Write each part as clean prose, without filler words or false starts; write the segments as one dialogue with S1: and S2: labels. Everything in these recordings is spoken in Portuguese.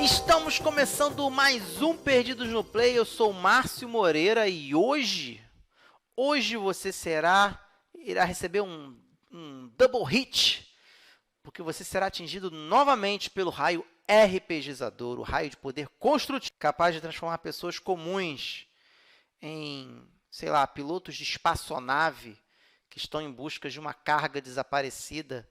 S1: Estamos começando mais um Perdidos no Play. Eu sou o Márcio Moreira e hoje você irá receber um double hit, porque você será atingido novamente pelo raio RPGizador, o raio de poder construtivo, capaz de transformar pessoas comuns em, sei lá, pilotos de espaçonave que estão em busca de uma carga desaparecida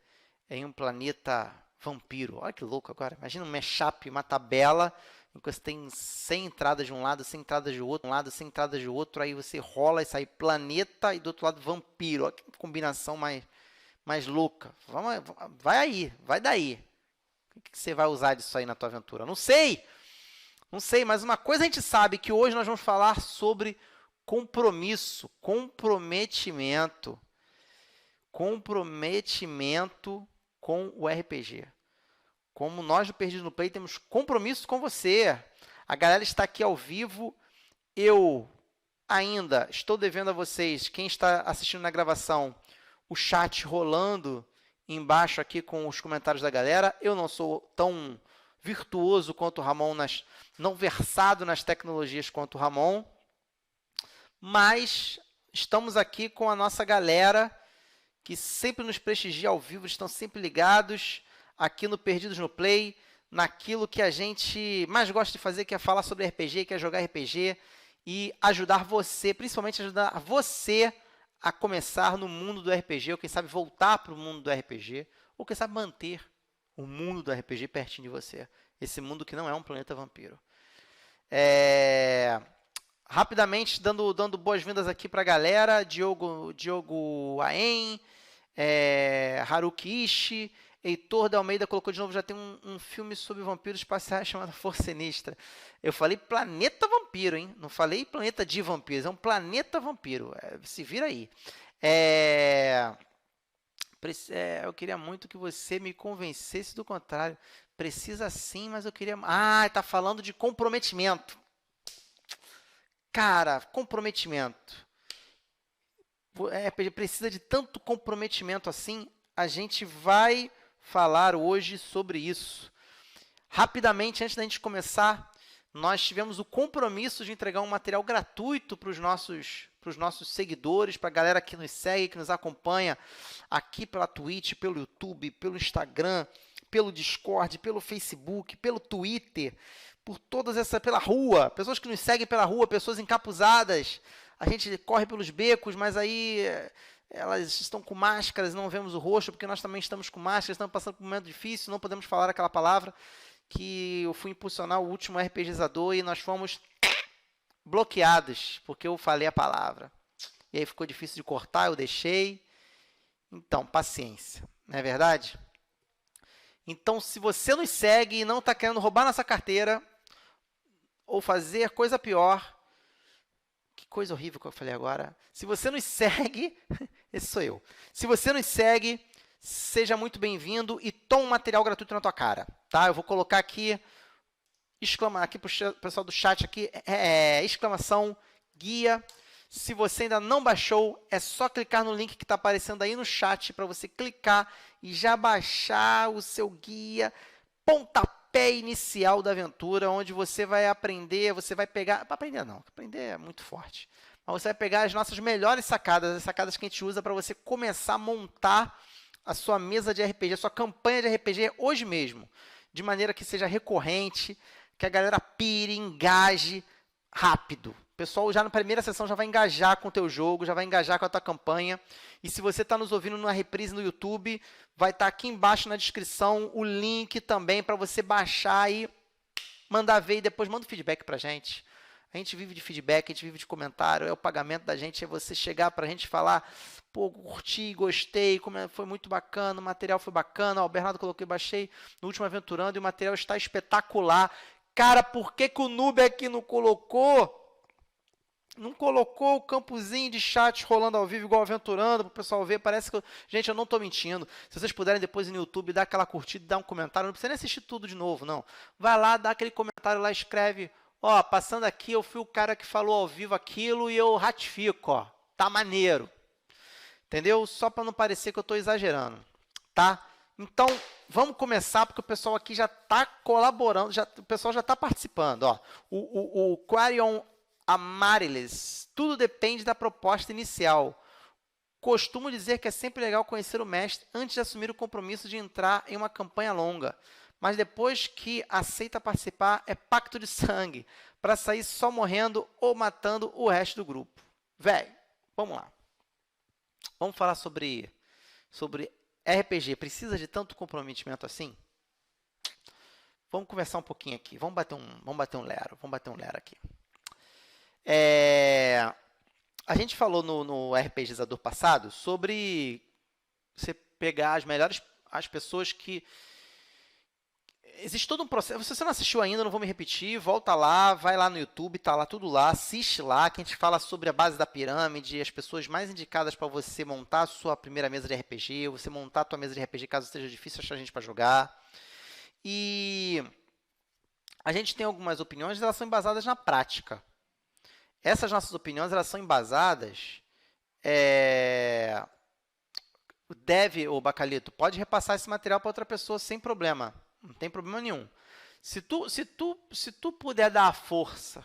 S1: em um planeta vampiro. Olha que louco agora. Imagina um mashup, uma tabela em que você tem 100 entradas de um lado, 100 entradas de outro,100 entradas de outro, aí você rola e sai planeta e do outro lado vampiro. Olha que combinação mais louca. Vai daí. O que você vai usar disso aí na tua aventura? Não sei, mas uma coisa a gente sabe, que hoje nós vamos falar sobre compromisso, comprometimento com o RPG. Como nós do Perdido no Play temos compromisso com você. A galera está aqui ao vivo. Eu ainda estou devendo a vocês, quem está assistindo na gravação, o chat rolando embaixo aqui com os comentários da galera. Eu não sou tão virtuoso quanto o Ramon, não versado nas tecnologias quanto o Ramon, mas estamos aqui com a nossa galera que sempre nos prestigia ao vivo, estão sempre ligados aqui no Perdidos no Play, naquilo que a gente mais gosta de fazer, que é falar sobre RPG, que é jogar RPG e ajudar você, principalmente ajudar você a começar no mundo do RPG, ou quem sabe voltar para o mundo do RPG, ou quem sabe manter o mundo do RPG pertinho de você. Esse mundo que não é um planeta vampiro. Rapidamente, dando boas-vindas aqui para a galera, Diogo Aen, Haruki Ishii, Heitor de Almeida colocou de novo, já tem um filme sobre vampiros espaciais chamado Força Sinistra. Eu falei planeta vampiro, hein? Não falei planeta de vampiros, é um planeta vampiro. Se vira aí. Eu queria muito que você me convencesse do contrário. Precisa sim, mas eu queria... tá falando de comprometimento. Cara, comprometimento. Precisa de tanto comprometimento assim. A gente vai falar hoje sobre isso. Rapidamente, antes da gente começar, nós tivemos o compromisso de entregar um material gratuito para os nossos seguidores, para a galera que nos segue, que nos acompanha aqui pela Twitch, pelo YouTube, pelo Instagram, pelo Discord, pelo Facebook, pelo Twitter, pela rua, pessoas que nos seguem pela rua, pessoas encapuzadas. A gente corre pelos becos, mas aí elas estão com máscaras, não vemos o rosto, porque nós também estamos com máscaras, estamos passando por um momento difícil, não podemos falar aquela palavra que eu fui impulsionar o último RPGizador e nós fomos bloqueados, porque eu falei a palavra. E aí ficou difícil de cortar, eu deixei. Então, paciência, não é verdade? Então, se você nos segue e não está querendo roubar nossa carteira, ou fazer coisa pior... Que coisa horrível que eu falei agora. Se você nos segue, esse sou eu. Se você nos segue, seja muito bem-vindo e toma um material gratuito na tua cara, tá? Eu vou colocar aqui, aqui para o pessoal do chat aqui, exclamação, guia. Se você ainda não baixou, é só clicar no link que está aparecendo aí no chat para você clicar e já baixar o seu guia, pontapé inicial da aventura, onde você vai aprender, você vai pegar... Aprender é muito forte. Mas você vai pegar as nossas melhores sacadas, as sacadas que a gente usa para você começar a montar a sua mesa de RPG, a sua campanha de RPG hoje mesmo, de maneira que seja recorrente, que a galera pire, engaje rápido. O pessoal já na primeira sessão já vai engajar com o teu jogo, já vai engajar com a tua campanha. E se você está nos ouvindo numa reprise no YouTube, vai estar aqui embaixo na descrição o link também para você baixar e mandar ver e depois manda um feedback para a gente. A gente vive de feedback, a gente vive de comentário, o pagamento da gente é você chegar para a gente falar, pô, curti, gostei, foi muito bacana, o material foi bacana, o Bernardo colocou e baixei no último Aventurando e o material está espetacular. Cara, por que o Noob aqui não colocou o campozinho de chat rolando ao vivo igual Aventurando para o pessoal ver? Parece que... Gente, eu não estou mentindo. Se vocês puderem depois no YouTube dar aquela curtida, dar um comentário, não precisa nem assistir tudo de novo, não. Vai lá, dá aquele comentário lá, escreve, passando aqui, eu fui o cara que falou ao vivo aquilo e eu ratifico, tá maneiro. Entendeu? Só para não parecer que eu estou exagerando, tá? Então, vamos começar, porque o pessoal aqui já está colaborando, o pessoal já está participando. Ó. O Quarion Amarilis, tudo depende da proposta inicial. Costumo dizer que é sempre legal conhecer o mestre antes de assumir o compromisso de entrar em uma campanha longa. Mas depois que aceita participar, é pacto de sangue, para sair só morrendo ou matando o resto do grupo. Véi, vamos lá. Vamos falar sobre RPG. Precisa de tanto comprometimento assim? Vamos conversar um pouquinho aqui. Vamos bater um lero aqui. A gente falou no RPGizador passado sobre você pegar as pessoas que... Existe todo um processo. Se você não assistiu ainda, não vou me repetir, volta lá, vai lá no YouTube, tá lá tudo lá, assiste lá, que a gente fala sobre a base da pirâmide, as pessoas mais indicadas para você montar a sua primeira mesa de RPG, você montar a tua mesa de RPG caso seja difícil achar gente para jogar. E a gente tem algumas opiniões, elas são embasadas na prática. Essas nossas opiniões, elas são embasadas... O Dev, ou Bacalito, pode repassar esse material para outra pessoa sem problema. Não tem problema nenhum. Se tu puder dar a força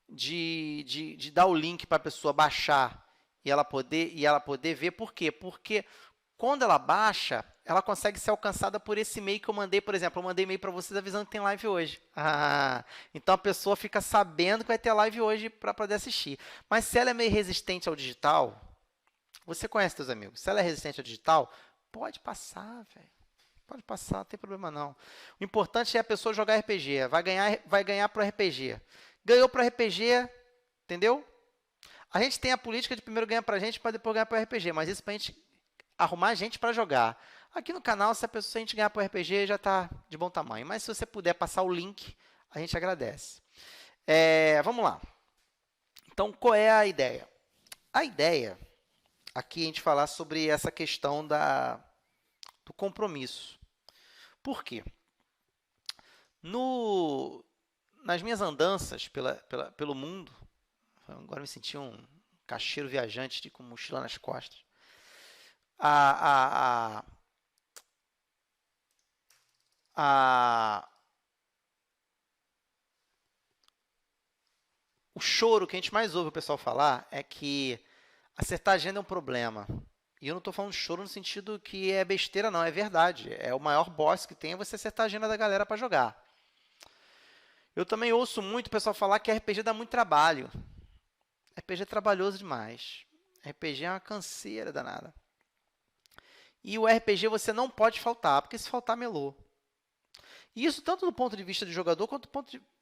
S1: de dar o link para a pessoa baixar e ela poder ver, por quê? Porque quando ela baixa, ela consegue ser alcançada por esse e-mail que eu mandei, por exemplo. Eu mandei e-mail para vocês avisando que tem live hoje. Então a pessoa fica sabendo que vai ter live hoje para poder assistir. Mas se ela é meio resistente ao digital, você conhece seus amigos, se ela é resistente ao digital, pode passar, velho. Pode passar, não tem problema não. O importante é a pessoa jogar RPG. Vai ganhar para o RPG. Ganhou para o RPG, entendeu? A gente tem a política de primeiro ganhar para a gente, para depois ganhar para o RPG. Mas isso para a gente arrumar gente para jogar. Aqui no canal, se a gente ganhar para o RPG, já está de bom tamanho. Mas se você puder passar o link, a gente agradece. Vamos lá. Então, qual é a ideia? A ideia, aqui a gente falar sobre essa questão do compromisso. Por quê? Nas minhas andanças pelo mundo, agora me senti um cacheiro viajante com mochila nas costas. O choro que a gente mais ouve o pessoal falar é que acertar a agenda é um problema. E eu não estou falando choro no sentido que é besteira, não. É verdade. É o maior boss que tem é você acertar a agenda da galera para jogar. Eu também ouço muito o pessoal falar que RPG dá muito trabalho. RPG é trabalhoso demais. RPG é uma canseira danada. E o RPG você não pode faltar, porque se faltar, melou. E isso tanto do ponto de vista do jogador, quanto do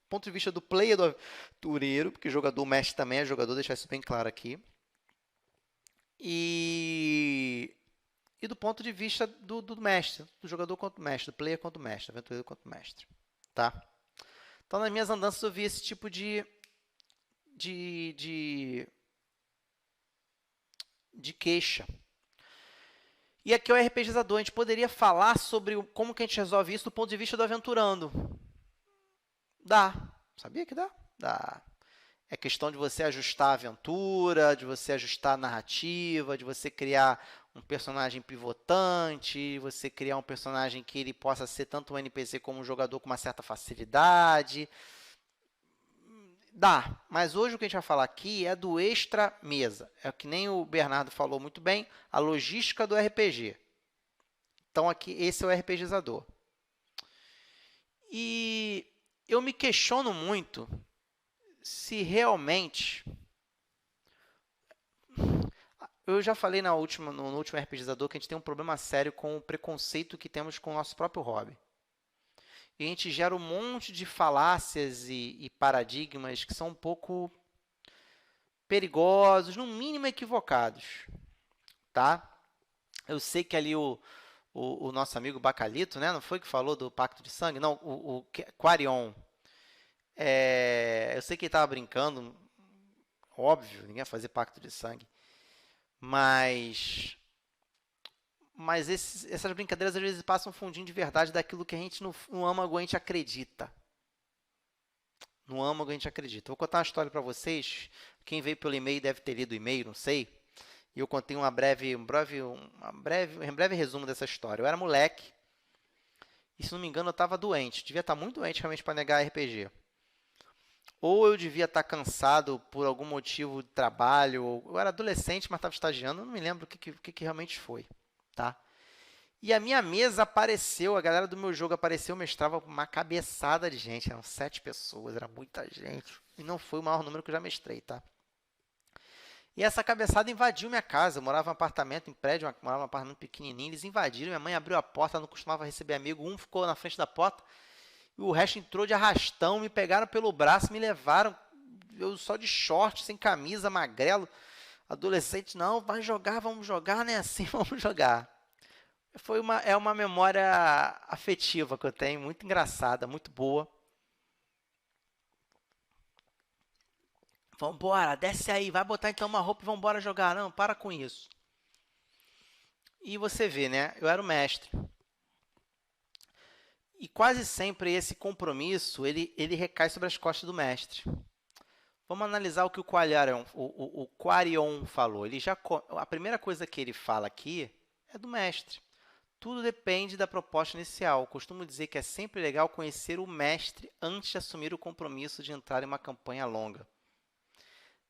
S1: ponto de vista do player, do aventureiro, porque jogador mestre também é jogador, deixar isso bem claro aqui. E do ponto de vista do mestre, do jogador quanto mestre, do player quanto mestre, do aventureiro quanto mestre. Tá? Então, nas minhas andanças, eu vi esse tipo de queixa. E aqui é o RPGizador. A gente poderia falar sobre como que a gente resolve isso do ponto de vista do aventurando. Dá. Sabia que dá? Dá. É questão de você ajustar a aventura, de você ajustar a narrativa, de você criar um personagem pivotante, você criar um personagem que ele possa ser tanto um NPC como um jogador com uma certa facilidade. Dá, mas hoje o que a gente vai falar aqui é do extra mesa. É que nem o Bernardo falou muito bem, a logística do RPG. Então, aqui, esse é o RPGizador. E eu me questiono muito se realmente... Eu já falei no último RPGizador que a gente tem um problema sério com o preconceito que temos com o nosso próprio hobby. E a gente gera um monte de falácias e paradigmas que são um pouco perigosos, no mínimo equivocados. Tá? Eu sei que ali o nosso amigo Bacalito, né? Não foi que falou do Pacto de Sangue? Não, o Quarion. Eu sei que ele estava brincando, óbvio, ninguém vai fazer Pacto de Sangue. Mas essas brincadeiras às vezes passam um fundinho de verdade daquilo que a gente no âmago a gente acredita. No âmago a gente acredita. Vou contar uma história para vocês. Quem veio pelo e-mail deve ter lido o e-mail, não sei. E eu contei um breve resumo dessa história. Eu era moleque, e se não me engano eu estava doente. Devia estar muito doente realmente para negar RPG. Ou eu devia estar cansado por algum motivo de trabalho, ou eu era adolescente, mas estava estagiando, eu não me lembro o que realmente foi, tá? E a minha mesa apareceu, a galera do meu jogo apareceu, mestrava uma cabeçada de gente, eram 7 pessoas, era muita gente. E não foi o maior número que eu já mestrei, tá? E essa cabeçada invadiu minha casa, eu morava em um apartamento, em prédio, morava em um apartamento pequenininho, eles invadiram, minha mãe abriu a porta, ela não costumava receber amigo, um ficou na frente da porta, e o resto entrou de arrastão, me pegaram pelo braço, me levaram, eu só de short, sem camisa, magrelo, adolescente, não, vai jogar, vamos jogar, né? Assim, vamos jogar. É uma memória afetiva que eu tenho, muito engraçada, muito boa. Vambora, desce aí, vai botar então uma roupa e vambora jogar. Não, para com isso. E você vê, né? Eu era o mestre. E quase sempre esse compromisso, ele recai sobre as costas do mestre. Vamos analisar o que o Quarion falou. A primeira coisa que ele fala aqui é do mestre. Tudo depende da proposta inicial. Costumo dizer que é sempre legal conhecer o mestre antes de assumir o compromisso de entrar em uma campanha longa.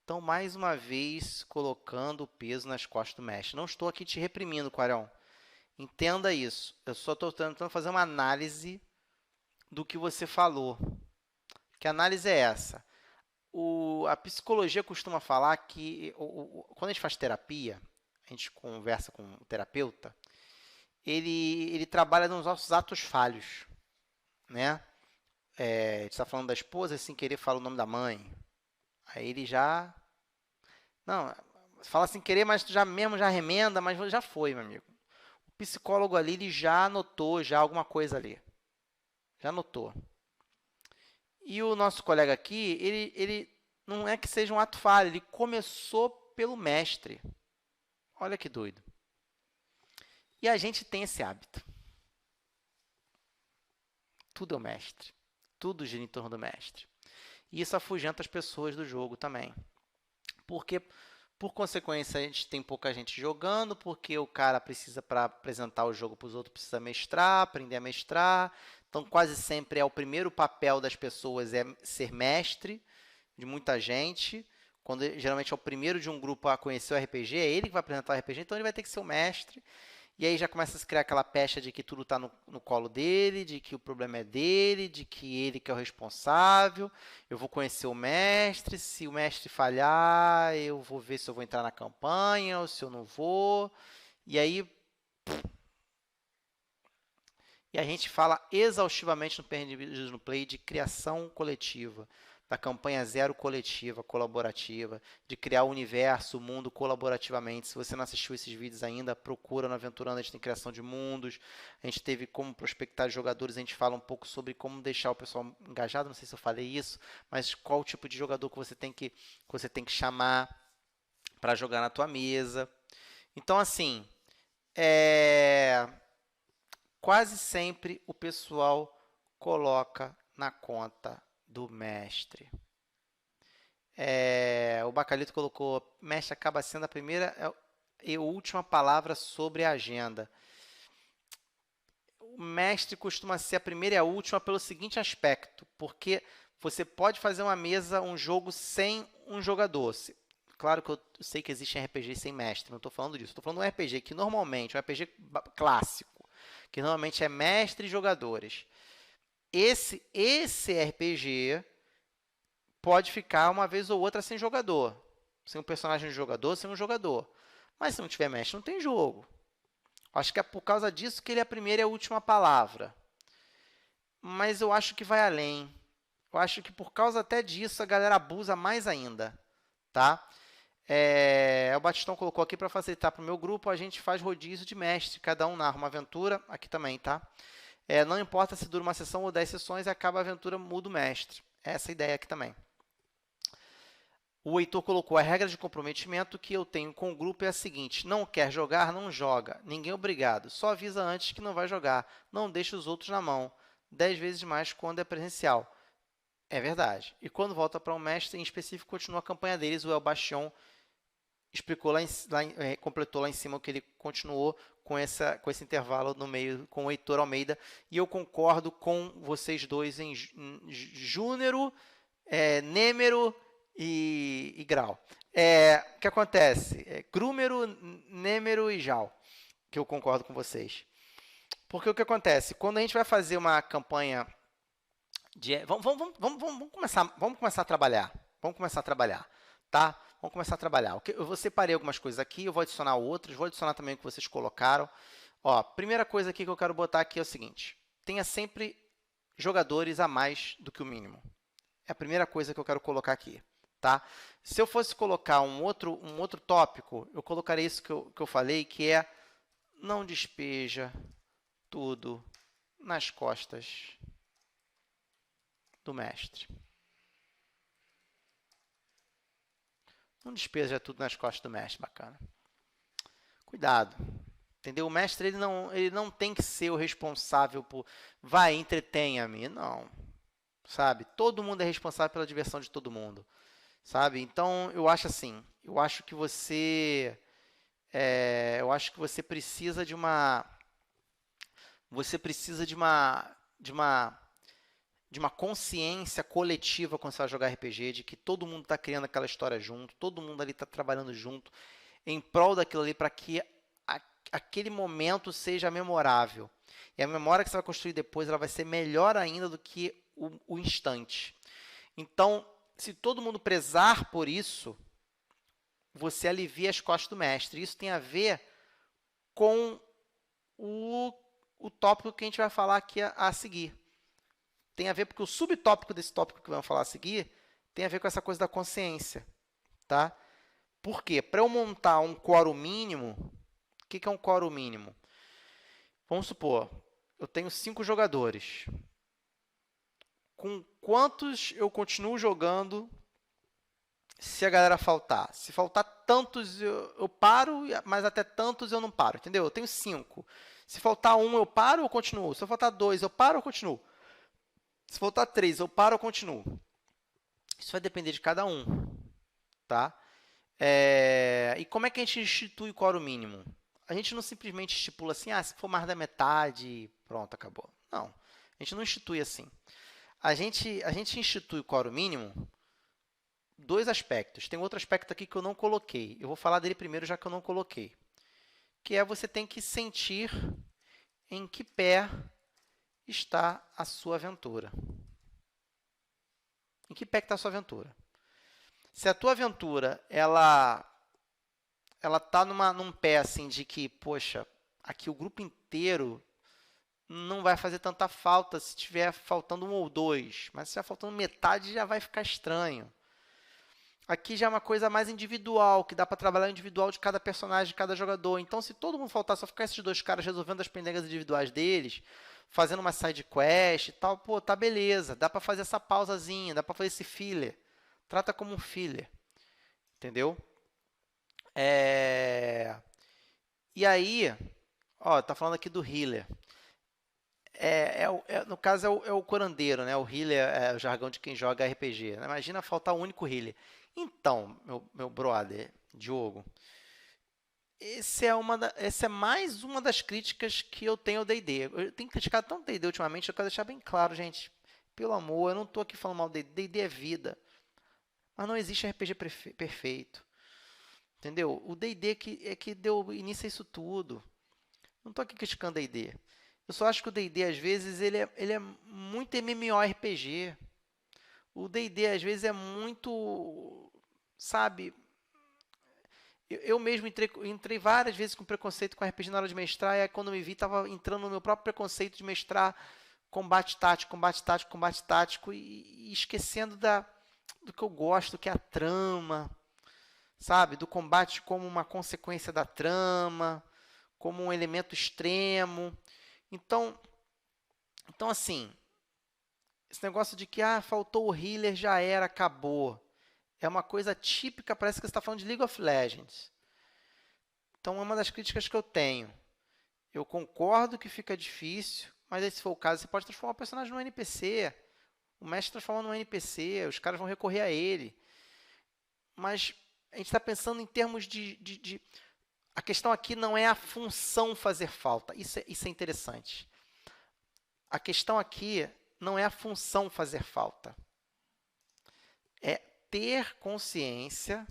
S1: Então, mais uma vez, colocando o peso nas costas do mestre. Não estou aqui te reprimindo, Quarion. Entenda isso. Eu só estou tentando fazer uma análise do que você falou. Que análise é essa? A psicologia costuma falar que, quando a gente faz terapia, a gente conversa com o terapeuta, ele trabalha nos nossos atos falhos, né? A gente está falando da esposa, sem querer fala o nome da mãe. Aí ele já... Não, fala sem querer, mas já remenda, mas já foi, meu amigo. O psicólogo ali, ele já notou já alguma coisa ali. Já notou. E o nosso colega aqui, ele não é que seja um ato falho, ele começou pelo mestre. Olha que doido. E a gente tem esse hábito. Tudo é o mestre. Tudo gira em torno do mestre. E isso afugenta as pessoas do jogo também. Porque, por consequência, a gente tem pouca gente jogando, porque o cara precisa, para apresentar o jogo para os outros, precisa mestrar, aprender a mestrar. Então, quase sempre o primeiro papel das pessoas é ser mestre, de muita gente. Quando geralmente é o primeiro de um grupo a conhecer o RPG, é ele que vai apresentar o RPG, então ele vai ter que ser o mestre. E aí já começa a se criar aquela pecha de que tudo está no colo dele, de que o problema é dele, de que ele que é o responsável. Eu vou conhecer o mestre, se o mestre falhar, eu vou ver se eu vou entrar na campanha ou se eu não vou. E aí... E a gente fala exaustivamente no Perdidos no Play de criação coletiva, da campanha zero coletiva, colaborativa, de criar o universo, o mundo colaborativamente. Se você não assistiu esses vídeos ainda, procura no Aventurando, a gente tem criação de mundos, a gente teve como prospectar jogadores, a gente fala um pouco sobre como deixar o pessoal engajado, não sei se eu falei isso, mas qual o tipo de jogador que você tem que chamar para jogar na tua mesa. Então, assim, quase sempre o pessoal coloca na conta do mestre. O Bacalito colocou, mestre acaba sendo a primeira e última palavra sobre a agenda. O mestre costuma ser a primeira e a última pelo seguinte aspecto, porque você pode fazer uma mesa, um jogo sem um jogador. Claro que eu sei que existem RPGs sem mestre, não estou falando disso. Estou falando de um RPG que normalmente, um RPG clássico, que normalmente é mestre e jogadores. Esse RPG pode ficar uma vez ou outra sem jogador. Sem um personagem de jogador, sem um jogador. Mas se não tiver mestre, não tem jogo. Acho que é por causa disso que ele é a primeira e a última palavra. Mas eu acho que vai além. Eu acho que por causa até disso a galera abusa mais ainda. Tá? O Batistão colocou aqui para facilitar para o meu grupo, a gente faz rodízio de mestre. Cada um narra uma aventura. Aqui também, tá? Não importa se dura uma sessão ou 10 sessões, acaba a aventura, muda o mestre. Essa é a ideia aqui também. O Heitor colocou a regra de comprometimento que eu tenho com o grupo é a seguinte: não quer jogar, não joga. Ninguém é obrigado. Só avisa antes que não vai jogar. Não deixa os outros na mão. 10 vezes mais quando é presencial. É verdade. E quando volta para um mestre, em específico, continua a campanha deles, o El Bastion explicou completou lá em cima o que ele continuou com esse intervalo no meio com o Heitor Almeida, e eu concordo com vocês dois em Júnero, Nêmero e Grau. O que acontece? Grúmero, Nêmero e Jal, que eu concordo com vocês. Porque o que acontece? Quando a gente vai fazer uma campanha de... Vamos começar a trabalhar. Vamos começar a trabalhar, tá? Vamos começar a trabalhar. Eu separei algumas coisas aqui, eu vou adicionar outras, vou adicionar também o que vocês colocaram. Ó, primeira coisa aqui que eu quero botar aqui é o seguinte: tenha sempre jogadores a mais do que o mínimo. É a primeira coisa que eu quero colocar aqui, tá? Se eu fosse colocar um outro tópico, eu colocaria isso que eu falei, que é não despeja tudo nas costas do mestre. Não despeja tudo nas costas do mestre, bacana. Cuidado, entendeu? O mestre ele não tem que ser o responsável por vai, entretenha-me, não. Sabe? Todo mundo é responsável pela diversão de todo mundo, sabe? Então, eu acho assim, eu acho que você precisa de uma consciência coletiva quando você vai jogar RPG, de que todo mundo está criando aquela história junto, todo mundo ali está trabalhando junto em prol daquilo ali para que aquele momento seja memorável. E a memória que você vai construir depois, ela vai ser melhor ainda do que o instante. Então, se todo mundo prezar por isso, você alivia as costas do mestre. Isso tem a ver com o tópico que a gente vai falar aqui a seguir. Tem a ver porque o subtópico desse tópico que vamos falar a seguir tem a ver com essa coisa da consciência, tá? Por quê? Para eu montar um quórum mínimo, o que é um quórum mínimo? Vamos supor, eu tenho 5 jogadores. Com quantos eu continuo jogando se a galera faltar? Se faltar tantos, eu paro, mas até tantos eu não paro, entendeu? Eu tenho 5. Se faltar 1, eu paro ou continuo? Se faltar 2, eu paro ou continuo? Se faltar 3, eu paro ou continuo? Isso vai depender de cada um, tá? E como é que a gente institui o quórum mínimo? A gente não simplesmente estipula assim, se for mais da metade, pronto, acabou. Não, a gente não institui assim. A gente institui o quórum mínimo 2 aspectos. Tem outro aspecto aqui que eu não coloquei. Eu vou falar dele primeiro, já que eu não coloquei. Que é você tem que sentir em que pé está a sua aventura. Em que pé está a sua aventura? Se a tua aventura ela está num pé assim de que, poxa, aqui o grupo inteiro não vai fazer tanta falta se estiver faltando 1 ou 2, mas se estiver faltando metade já vai ficar estranho. Aqui já é uma coisa mais individual, que dá para trabalhar o individual de cada personagem, de cada jogador. Então, se todo mundo faltar, só ficar esses 2 caras resolvendo as pendengas individuais deles, fazendo uma side quest e tal, pô, tá beleza. Dá para fazer essa pausazinha, dá para fazer esse filler. Trata como um filler, entendeu? E aí, ó, tá falando aqui do healer. No caso, é o curandeiro, né? O healer é o jargão de quem joga RPG. Imagina faltar o único healer. Então, meu brother, Diogo, essa é mais uma das críticas que eu tenho ao D&D. Eu tenho criticado tanto D&D ultimamente, eu quero deixar bem claro, gente. Pelo amor, eu não estou aqui falando mal do D&D. D&D é vida. Mas não existe RPG perfeito. Entendeu? O D&D é que deu início a isso tudo. Não estou aqui criticando D&D. Eu só acho que o D&D, às vezes, ele é muito MMORPG. O D&D, às vezes, é muito, sabe... Eu mesmo entrei várias vezes com preconceito com RPG na hora de mestrar, e aí, quando me vi, estava entrando no meu próprio preconceito de mestrar combate tático, e esquecendo do que eu gosto, que é a trama, sabe? Do combate como uma consequência da trama, como um elemento extremo. Então assim, esse negócio de que faltou o healer, já era, acabou. É uma coisa típica, parece que você está falando de League of Legends. Então, é uma das críticas que eu tenho. Eu concordo que fica difícil, mas aí, se for o caso, você pode transformar o personagem num NPC. O mestre transforma num NPC, os caras vão recorrer a ele. Mas a gente está pensando em termos de... A questão aqui não é a função fazer falta. Isso é interessante. A questão aqui não é a função fazer falta. É ter consciência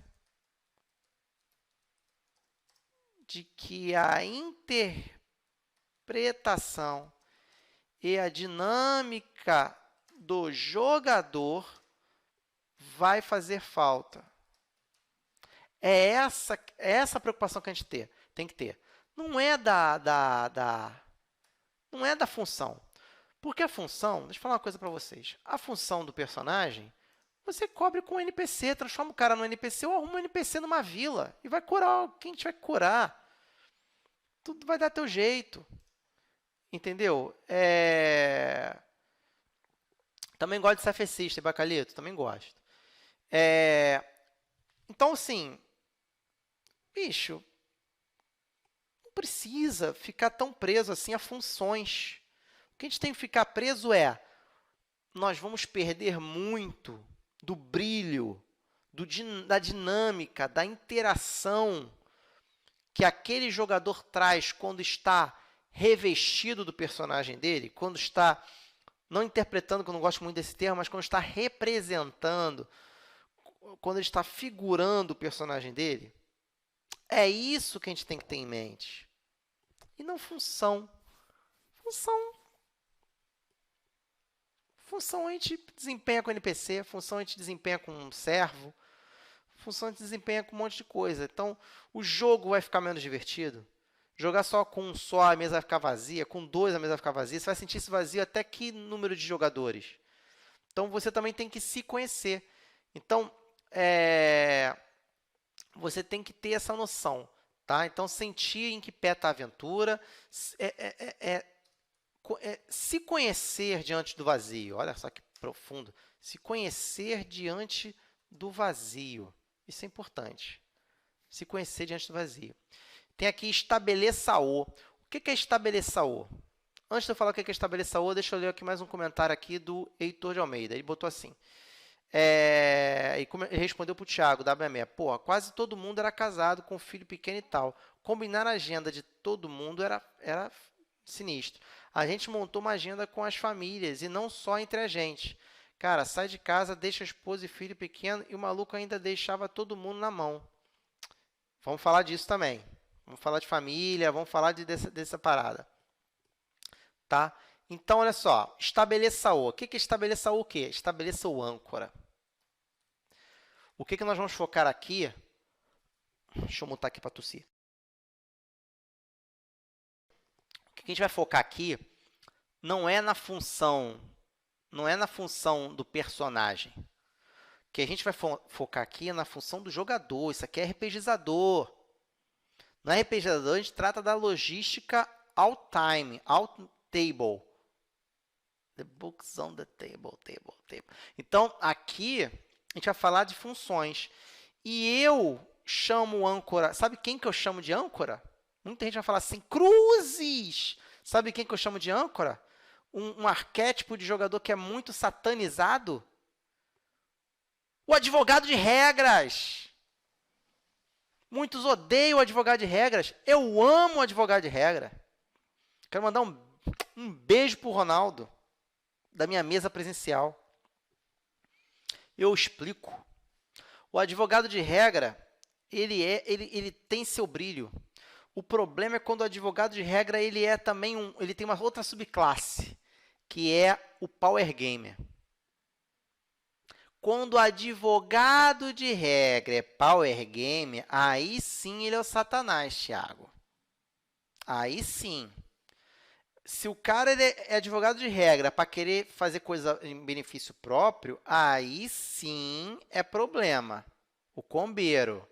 S1: de que a interpretação e a dinâmica do jogador vai fazer falta. É essa a preocupação que a gente tem que ter. Não é não é da função. Porque a função, deixa eu falar uma coisa para vocês. A função do personagem, você cobre com um NPC, transforma o cara no NPC ou arruma um NPC numa vila e vai curar quem tiver que curar. Tudo vai dar teu jeito. Entendeu? Também gosto de Cypher System, Bacalito, também gosto. Então, assim, bicho, não precisa ficar tão preso assim a funções. O que a gente tem que ficar preso nós vamos perder muito do brilho, da dinâmica, da interação que aquele jogador traz quando está revestido do personagem dele, quando está, não interpretando, que eu não gosto muito desse termo, mas quando está representando, quando ele está figurando o personagem dele. É isso que a gente tem que ter em mente. E não função. Função a gente desempenha com NPC, função a gente desempenha com um servo, função a gente desempenha com um monte de coisa. Então, o jogo vai ficar menos divertido. Jogar só com um só, a mesa vai ficar vazia. Com dois, a mesa vai ficar vazia. Você vai sentir esse vazio até que número de jogadores? Então, você também tem que se conhecer. Então, você tem que ter essa noção. Tá? Então, sentir em que pé está a aventura. Se conhecer diante do vazio. Olha só que profundo. Se conhecer diante do vazio. Isso é importante. Se conhecer diante do vazio. Tem aqui estabeleça-o. O que é estabeleça-o? Antes de eu falar o que é estabeleça-o, deixa eu ler aqui mais um comentário aqui do Heitor de Almeida. Ele botou assim. Ele respondeu para o Thiago, WME. Pô, quase todo mundo era casado com filho pequeno e tal. Combinar a agenda de todo mundo era sinistro. A gente montou uma agenda com as famílias e não só entre a gente. Cara, sai de casa, deixa a esposa e filho pequeno e o maluco ainda deixava todo mundo na mão. Vamos falar disso também. Vamos falar de família, vamos falar dessa parada. Tá? Então, olha só. Estabeleça-o. O que é estabeleça-o o quê? Estabeleça o âncora. O que nós vamos focar aqui? Deixa eu mutar aqui para tossir. O que a gente vai focar aqui não é na função do personagem. O que a gente vai focar aqui é na função do jogador. Isso aqui é RPGizador. No RPGizador, a gente trata da logística out time, out table. The books on the table. Então, aqui, a gente vai falar de funções. E eu chamo âncora... Sabe quem que eu chamo de âncora? Muita gente vai falar assim, cruzes! Sabe quem que eu chamo de âncora? Um arquétipo de jogador que é muito satanizado? O advogado de regras! Muitos odeiam o advogado de regras. Eu amo o advogado de regra. Quero mandar um beijo para o Ronaldo, da minha mesa presencial. Eu explico. O advogado de regra, ele tem seu brilho. O problema é quando o advogado de regra ele tem uma outra subclasse, que é o Power Gamer. Quando o advogado de regra é Power Gamer, aí sim ele é o Satanás, Thiago. Aí sim. Se o cara é advogado de regra para querer fazer coisa em benefício próprio, aí sim é problema. O combeiro.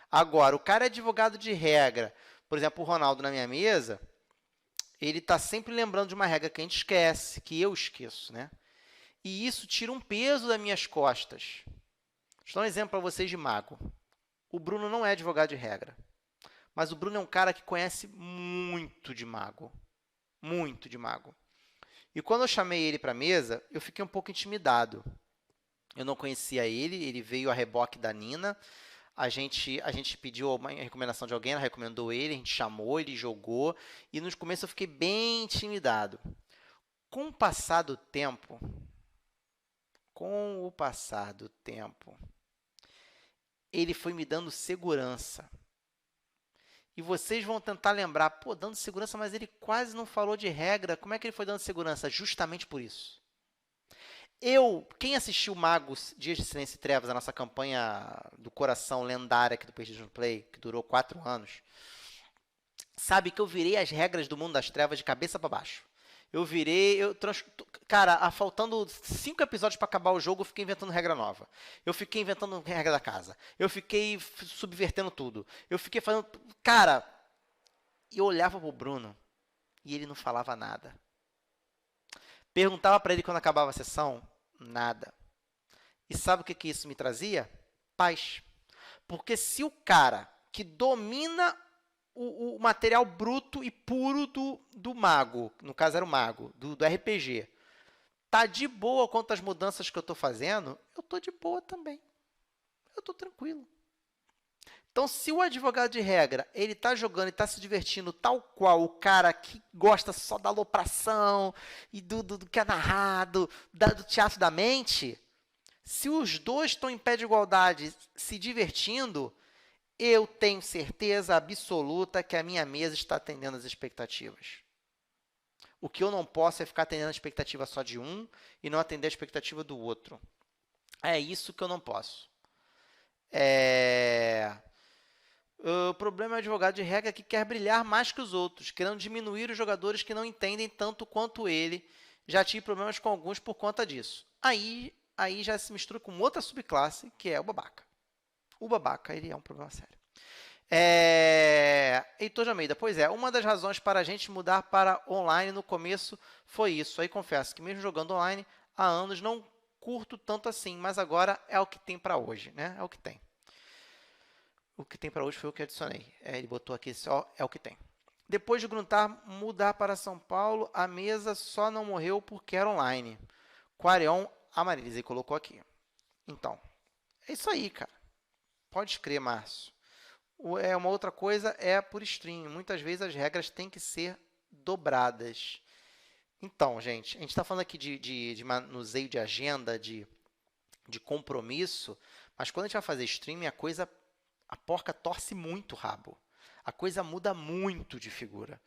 S1: Agora, o cara é advogado de regra, por exemplo, o Ronaldo na minha mesa, ele está sempre lembrando de uma regra que a gente esquece, que eu esqueço, né? E isso tira um peso das minhas costas. Vou dar um exemplo para vocês de mago. O Bruno não é advogado de regra, mas o Bruno é um cara que conhece muito de mago. Muito de mago. E quando eu chamei ele para a mesa, eu fiquei um pouco intimidado. Eu não conhecia ele, ele veio a reboque da Nina. A gente pediu uma recomendação de alguém, ela recomendou ele, a gente chamou, ele jogou, e no começo eu fiquei bem intimidado. Com o passar do tempo, ele foi me dando segurança. E vocês vão tentar lembrar, pô, dando segurança, mas ele quase não falou de regra. Como é que ele foi dando segurança? Justamente por isso. Quem assistiu Magos, Dias de Silêncio e Trevas, a nossa campanha do coração lendária aqui do PlayStation Play, que durou 4 anos, sabe que eu virei as regras do Mundo das Trevas de cabeça para baixo. Cara, faltando 5 episódios para acabar o jogo, eu fiquei inventando regra nova. Eu fiquei inventando regra da casa. Eu fiquei subvertendo tudo. Eu fiquei fazendo... Cara, eu olhava pro Bruno e ele não falava nada. Perguntava para ele quando acabava a sessão, nada. E sabe o que isso me trazia? Paz. Porque se o cara que domina o material bruto e puro do mago, no caso era o mago, do RPG, tá de boa quanto às mudanças que eu estou fazendo, eu estou de boa também. Eu estou tranquilo. Então, se o advogado de regra, ele está jogando e está se divertindo tal qual o cara que gosta só da alopração e do que é narrado, do teatro da mente, se os dois estão em pé de igualdade se divertindo, eu tenho certeza absoluta que a minha mesa está atendendo as expectativas. O que eu não posso é ficar atendendo a expectativa só de um e não atender a expectativa do outro. É isso que eu não posso. O problema é o advogado de regra que quer brilhar mais que os outros, querendo diminuir os jogadores que não entendem tanto quanto ele. Já tive problemas com alguns por conta disso. Aí já se mistura com outra subclasse, que é o babaca. O babaca, ele é um problema sério. Heitor de Almeida, pois é, uma das razões para a gente mudar para online no começo foi isso. Aí confesso que mesmo jogando online há anos não curto tanto assim, mas agora é o que tem para hoje, né? É o que tem. O que tem para hoje foi o que adicionei. Ele botou aqui só, é o que tem. Depois de gruntar, mudar para São Paulo, a mesa só não morreu porque era online. Quarion Amarilis, ele colocou aqui. Então, é isso aí, cara. Pode crer, Márcio. Uma outra coisa é por stream. Muitas vezes as regras têm que ser dobradas. Então, gente, a gente está falando aqui de manuseio de agenda, de compromisso, mas quando a gente vai fazer streaming, a porca torce muito o rabo. A coisa muda muito de figura.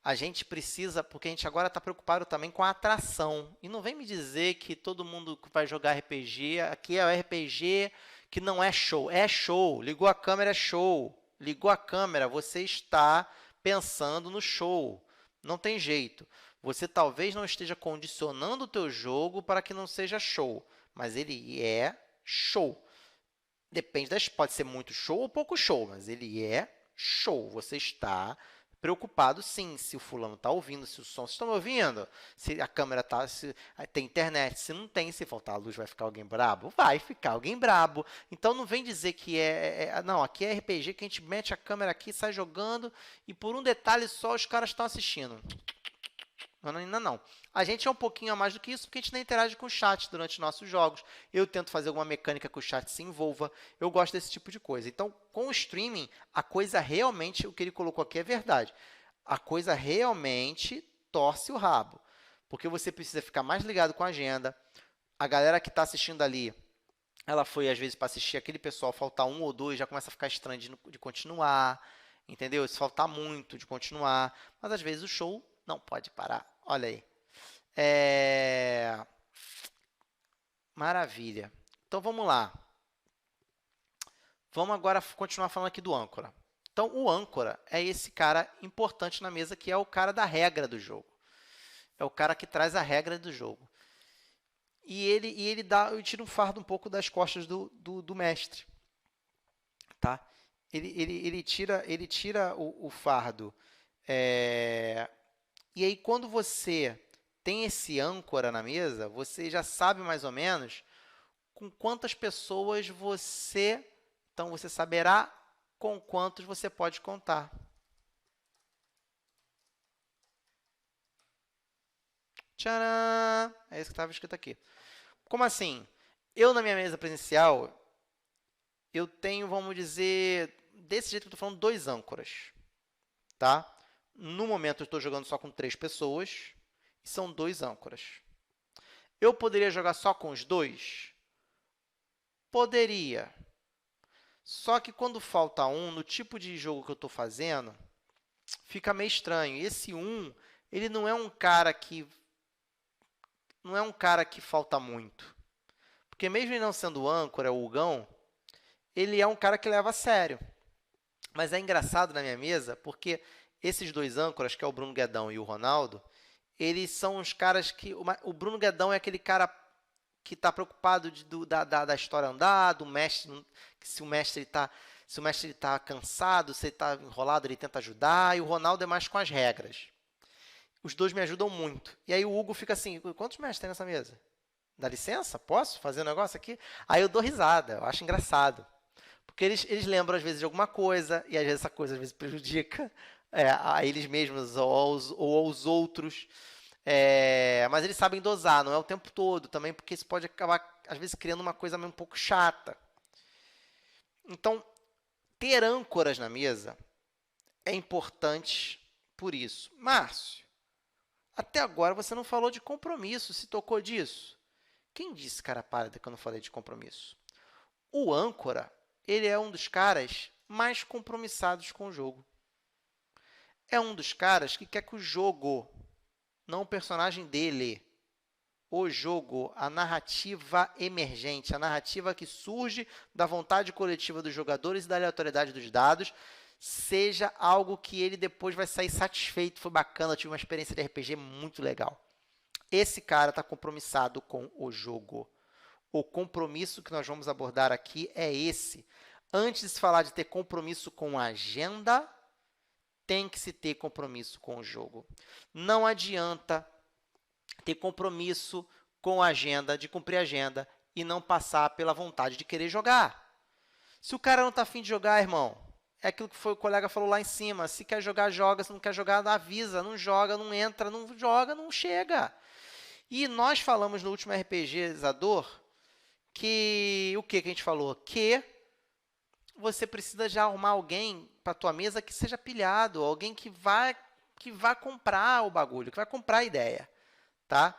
S1: A gente precisa, porque a gente agora está preocupado também com a atração. E não vem me dizer que todo mundo vai jogar RPG, aqui é o RPG que não é show. É show. Ligou a câmera, é show. Ligou a câmera, você está pensando no show. Não tem jeito. Você talvez não esteja condicionando o teu jogo para que não seja show, mas ele é show. Depende pode ser muito show ou pouco show, mas ele é show. Você está preocupado, sim, se o fulano está ouvindo, se o som... Vocês estão me ouvindo? Se a câmera está... Se tem internet, se não tem, se faltar a luz, vai ficar alguém brabo? Vai ficar alguém brabo. Então, não vem dizer que não, aqui é RPG que a gente mete a câmera aqui, sai jogando e por um detalhe só os caras estão assistindo. Ainda não. A gente é um pouquinho a mais do que isso, porque a gente não interage com o chat durante nossos jogos. Eu tento fazer alguma mecânica que o chat se envolva. Eu gosto desse tipo de coisa. Então, com o streaming, a coisa realmente, o que ele colocou aqui é verdade. A coisa realmente torce o rabo. Porque você precisa ficar mais ligado com a agenda. A galera que está assistindo ali, ela foi, às vezes, para assistir aquele pessoal, faltar um ou dois, já começa a ficar estranho de continuar. Entendeu? Se faltar muito, de continuar. Mas, às vezes, o show não pode parar. Olha aí. Maravilha. Então, vamos lá. Vamos agora continuar falando aqui do âncora. Então, o âncora é esse cara importante na mesa, que é o cara da regra do jogo. É o cara que traz a regra do jogo. E ele tira um fardo um pouco das costas do mestre. Tá? Ele tira o fardo. E aí, quando você tem esse âncora na mesa, você já sabe mais ou menos com quantas pessoas você... Então, você saberá com quantos você pode contar. Tcharam! É isso que estava escrito aqui. Como assim? Eu, na minha mesa presencial, eu tenho, vamos dizer, desse jeito que eu estou falando, 2 âncoras, tá? No momento, eu estou jogando só com 3 pessoas, e são 2 âncoras. Eu poderia jogar só com os 2? Poderia. Só que quando falta um, no tipo de jogo que eu estou fazendo, fica meio estranho. E esse ele não é um cara que falta muito. Porque mesmo ele não sendo âncora, o Hugão, ele é um cara que leva a sério. Mas é engraçado na minha mesa, porque esses 2 âncoras, que é o Bruno Guedão e o Ronaldo, eles são os caras que... O Bruno Guedão é aquele cara que está preocupado da história andar, do mestre, se o mestre está cansado, se ele está enrolado, ele tenta ajudar, e o Ronaldo é mais com as regras. Os 2 me ajudam muito. E aí o Hugo fica assim, quantos mestres tem nessa mesa? Dá licença? Posso fazer um negócio aqui? Aí eu dou risada, eu acho engraçado. Porque eles lembram, às vezes, de alguma coisa, e às vezes essa coisa às vezes prejudica a eles mesmos ou aos outros. Mas eles sabem dosar, não é o tempo todo também, porque isso pode acabar, às vezes, criando uma coisa meio um pouco chata. Então, ter âncoras na mesa é importante por isso. Márcio, até agora você não falou de compromisso, se tocou disso. Quem disse, cara pálida, que eu não falei de compromisso? O âncora, ele é um dos caras mais compromissados com o jogo. É um dos caras que quer que o jogo, não o personagem dele, o jogo, a narrativa emergente, a narrativa que surge da vontade coletiva dos jogadores e da aleatoriedade dos dados, seja algo que ele depois vai sair satisfeito. Foi bacana, eu tive uma experiência de RPG muito legal. Esse cara está compromissado com o jogo. O compromisso que nós vamos abordar aqui é esse. Antes de se falar de ter compromisso com a agenda, tem que se ter compromisso com o jogo. Não adianta ter compromisso com a agenda, de cumprir a agenda, e não passar pela vontade de querer jogar. Se o cara não está afim de jogar, irmão, é aquilo que o colega falou lá em cima. Se quer jogar, joga. Se não quer jogar, avisa. Não joga, não entra, não joga, não chega. E nós falamos no último RPGizador que... O que a gente falou? Que você precisa já arrumar alguém para a tua mesa que seja pilhado. Alguém que vá comprar o bagulho, que vai comprar a ideia. Tá?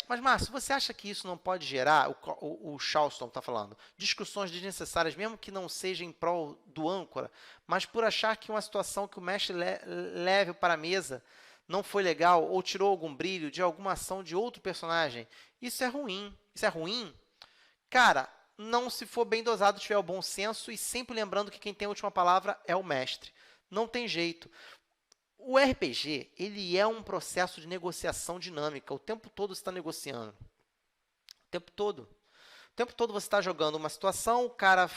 S1: Mas, Márcio, você acha que isso não pode gerar, o Charleston está falando, discussões desnecessárias, mesmo que não seja em prol do âncora, mas por achar que uma situação que o mestre leve para a mesa não foi legal ou tirou algum brilho de alguma ação de outro personagem? Isso é ruim. Isso é ruim? Cara, não se for bem dosado, tiver o bom senso e sempre lembrando que quem tem a última palavra é o mestre. Não tem jeito. O RPG, ele é um processo de negociação dinâmica. O tempo todo você está negociando. O tempo todo. O tempo todo você está jogando uma situação, o cara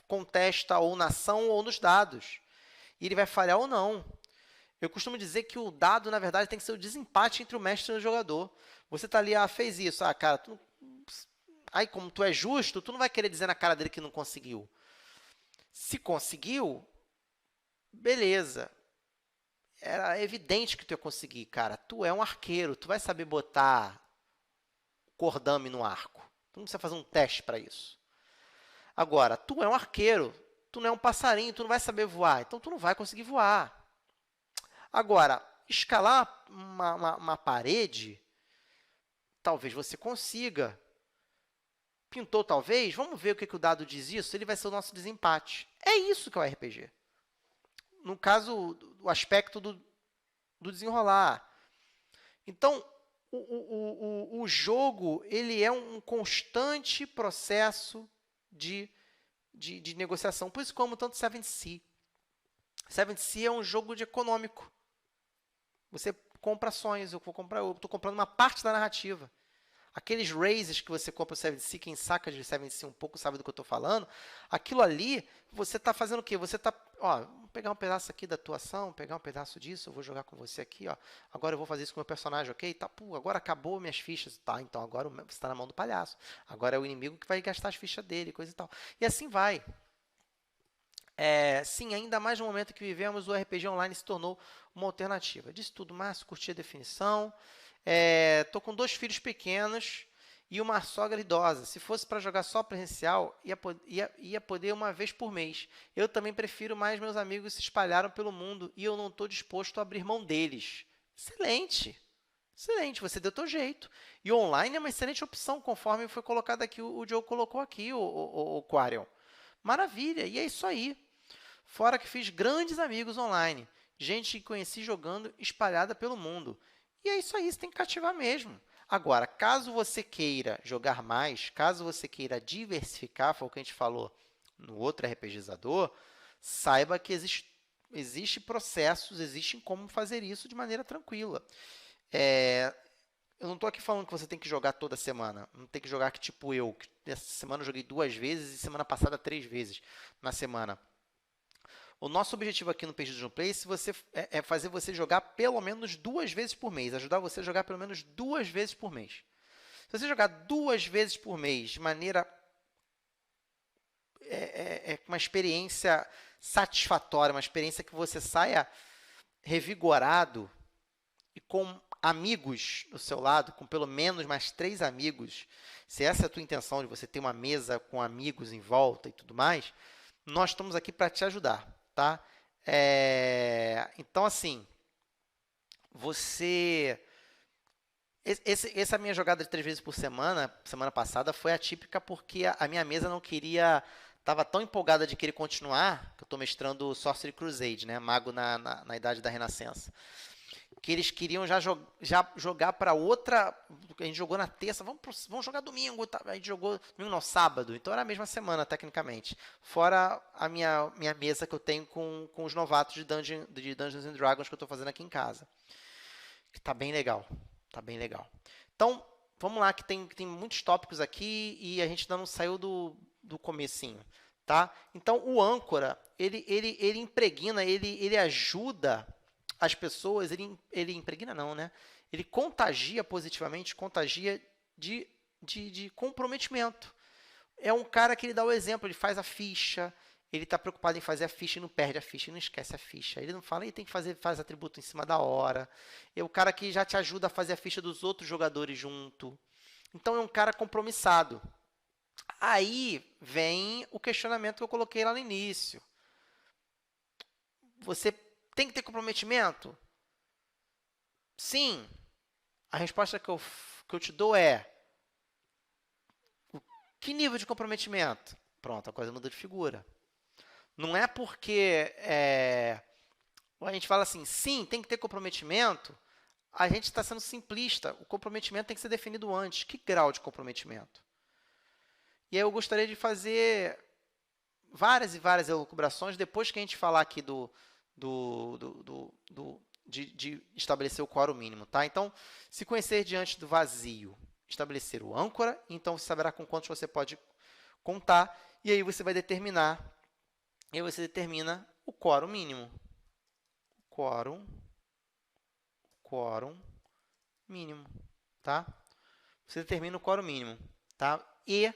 S1: contesta ou na ação ou nos dados. E ele vai falhar ou não. Eu costumo dizer que o dado, na verdade, tem que ser o desempate entre o mestre e o jogador. Você está ali, fez isso. Cara, aí como tu é justo, tu não vai querer dizer na cara dele que não conseguiu. Se conseguiu, beleza. Era evidente que tu ia conseguir, cara. Tu é um arqueiro, tu vai saber botar cordame no arco. Tu não precisa fazer um teste para isso. Agora, tu é um arqueiro, tu não é um passarinho, tu não vai saber voar, então tu não vai conseguir voar. Agora, escalar uma parede, talvez você consiga. Pintou, talvez? Vamos ver o que o dado diz isso? Ele vai ser o nosso desempate. É isso que é o RPG. No caso, o aspecto do desenrolar. Então, o jogo ele é um constante processo de negociação. Por isso, como tanto Seventh Sea. Seventh Sea é um jogo de econômico. Você compra ações, eu estou comprando uma parte da narrativa. Aqueles raises que você compra no Seventh Sea, quem saca de Seventh Sea um pouco sabe do que eu estou falando, aquilo ali, você está fazendo o quê? Você está, vamos pegar um pedaço aqui da tua ação, pegar um pedaço disso, eu vou jogar com você aqui, agora eu vou fazer isso com o meu personagem, ok? Tá, agora acabou minhas fichas, tá, então agora você está na mão do palhaço, agora é o inimigo que vai gastar as fichas dele, coisa e tal. E assim vai. Sim, ainda mais no momento que vivemos, o RPG online se tornou uma alternativa. Disse tudo, Márcio, curti a definição. Estou com 2 filhos pequenos e uma sogra idosa. Se fosse para jogar só presencial, ia poder uma vez por mês. Eu também prefiro, mas meus amigos se espalharam pelo mundo e eu não estou disposto a abrir mão deles. Excelente! Excelente, você deu teu jeito. E online é uma excelente opção, conforme foi colocado aqui, o Diogo colocou aqui, o Quarion. Maravilha, e é isso aí. Fora que fiz grandes amigos online. Gente que conheci jogando espalhada pelo mundo. E é isso aí, você tem que cativar mesmo. Agora, caso você queira jogar mais, caso você queira diversificar, foi o que a gente falou no outro RPGizador, saiba que existe processos, existem como fazer isso de maneira tranquila. Eu não estou aqui falando que você tem que jogar toda semana. Não tem que jogar que tipo eu, que essa semana eu joguei 2 vezes e semana passada 3 vezes na semana. O nosso objetivo aqui no Perdidos no Play é fazer você jogar pelo menos 2 vezes por mês. Ajudar você a jogar pelo menos 2 vezes por mês. Se você jogar 2 vezes por mês de maneira... uma experiência satisfatória, uma experiência que você saia revigorado e com amigos do seu lado, com pelo menos mais 3 amigos, se essa é a tua intenção de você ter uma mesa com amigos em volta e tudo mais, nós estamos aqui para te ajudar, tá? Então, assim, essa minha jogada de 3 vezes por semana, semana passada, foi atípica porque a minha mesa não queria... Estava tão empolgada de querer continuar, que eu estou mestrando Sorcery Crusade, né? Mago na Idade da Renascença, que eles queriam já jogar para outra... A gente jogou na terça, vamos jogar domingo. Tá? A gente jogou domingo, não, sábado. Então era a mesma semana, tecnicamente. Fora a minha mesa que eu tenho com os novatos de Dungeons and Dragons que eu estou fazendo aqui em casa. Que tá bem legal. Tá bem legal. Então, vamos lá, que tem muitos tópicos aqui e a gente ainda não saiu do comecinho. Tá? Então, o âncora, ele impregna, ele ajuda... as pessoas, ele impregna não, né? Ele contagia positivamente, contagia de comprometimento. É um cara que ele dá o exemplo, ele faz a ficha, ele está preocupado em fazer a ficha e não perde a ficha, e não esquece a ficha. Ele não fala, ele tem que faz atributo em cima da hora. É o cara que já te ajuda a fazer a ficha dos outros jogadores junto. Então, é um cara compromissado. Aí vem o questionamento que eu coloquei lá no início. Você tem que ter comprometimento? Sim. A resposta que eu te dou é... Que nível de comprometimento? Pronto, a coisa muda de figura. Não é porque a gente fala assim, sim, tem que ter comprometimento, a gente está sendo simplista. O comprometimento tem que ser definido antes. Que grau de comprometimento? E aí eu gostaria de fazer várias e várias elucubrações depois que a gente falar aqui de estabelecer o quórum mínimo, tá? Então, se conhecer diante do vazio, estabelecer o âncora, então você saberá com quantos você pode contar, e aí você vai determinar, e aí você determina o quórum mínimo. Quórum mínimo, tá? Você determina o quórum mínimo, tá? E,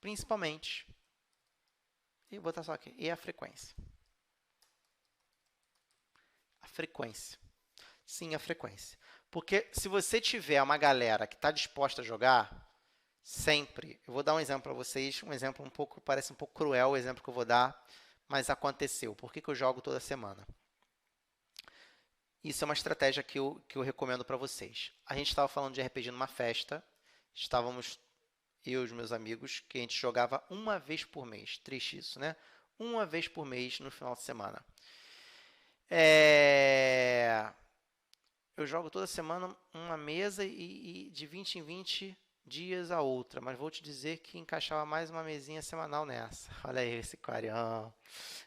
S1: principalmente, vou botar só aqui, e a frequência. Frequência. Sim, a frequência. Porque se você tiver uma galera que está disposta a jogar, sempre, eu vou dar um exemplo para vocês, um exemplo parece um pouco cruel o exemplo que eu vou dar, mas aconteceu. Por que eu jogo toda semana? Isso é uma estratégia que eu recomendo para vocês. A gente estava falando de RPG numa festa, estávamos eu e os meus amigos, que a gente jogava uma vez por mês. Triste isso, né? Uma vez por mês no final de semana. Eu jogo toda semana uma mesa e de 20 em 20 dias a outra, mas vou te dizer que encaixava mais uma mesinha semanal nessa. Olha aí esse Quarion.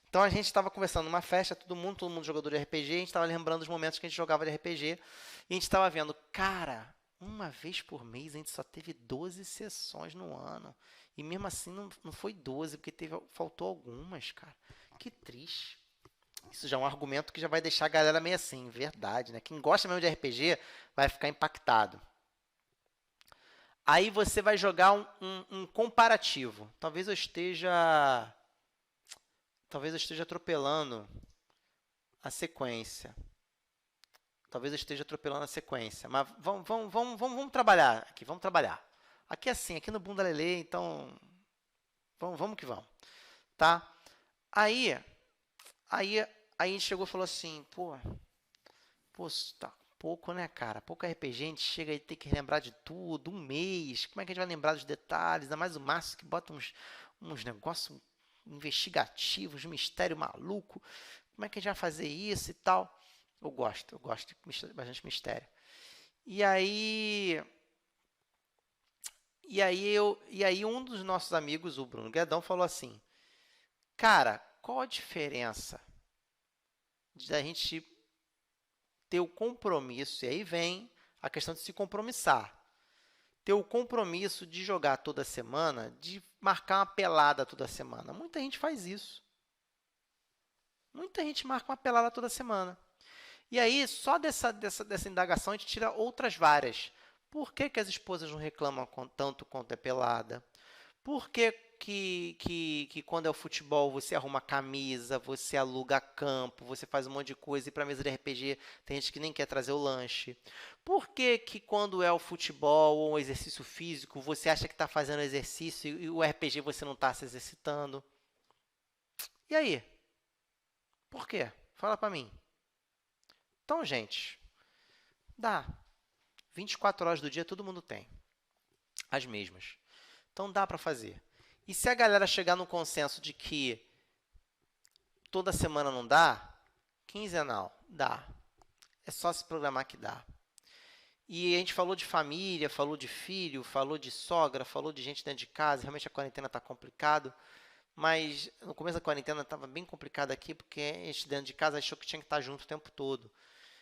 S1: Então a gente estava conversando numa festa, todo mundo jogador de RPG, a gente estava lembrando os momentos que a gente jogava de RPG, e a gente estava vendo, cara, uma vez por mês a gente só teve 12 sessões no ano, e mesmo assim não foi 12, porque faltou algumas, cara. Que triste. Isso já é um argumento que já vai deixar a galera meio assim, verdade, né? Quem gosta mesmo de RPG vai ficar impactado. Aí você vai jogar um comparativo. Talvez eu esteja atropelando a sequência. Mas vamos trabalhar aqui, vamos trabalhar. Aqui é assim, aqui no Bunda Lelê, então vamos que vamos, tá? Aí, aí a gente chegou e falou assim, pô, tá pouco, né, cara? Pouco RPG, a gente chega e tem que lembrar de tudo, um mês, como é que a gente vai lembrar dos detalhes? Ainda mais o Márcio que bota uns negócios investigativos, um mistério maluco, como é que a gente vai fazer isso e tal? Eu gosto de bastante mistério. E aí, e aí um dos nossos amigos, o Bruno Guedão, falou assim, cara, qual a diferença da gente ter o compromisso, e aí vem a questão de se compromissar, ter o compromisso de jogar toda semana, de marcar uma pelada toda semana. Muita gente faz isso. Muita gente marca uma pelada toda semana. E aí, só dessa indagação, a gente tira outras várias. Por que, que as esposas não reclamam tanto quanto é pelada? Por que, que quando é o futebol você arruma camisa, você aluga campo, você faz um monte de coisa e para mesa de RPG tem gente que nem quer trazer o lanche? Por que, que quando é o futebol ou um exercício físico você acha que está fazendo exercício e o RPG você não está se exercitando? E aí? Por quê? Fala para mim. Então, gente, dá. 24 horas do dia todo mundo tem. As mesmas. Então dá para fazer. E se a galera chegar no consenso de que toda semana não dá, quinzenal, dá. É só se programar que dá. E a gente falou de família, falou de filho, falou de sogra, falou de gente dentro de casa. Realmente a quarentena está complicado. Mas no começo da quarentena estava bem complicado aqui, porque a gente dentro de casa achou que tinha que estar junto o tempo todo.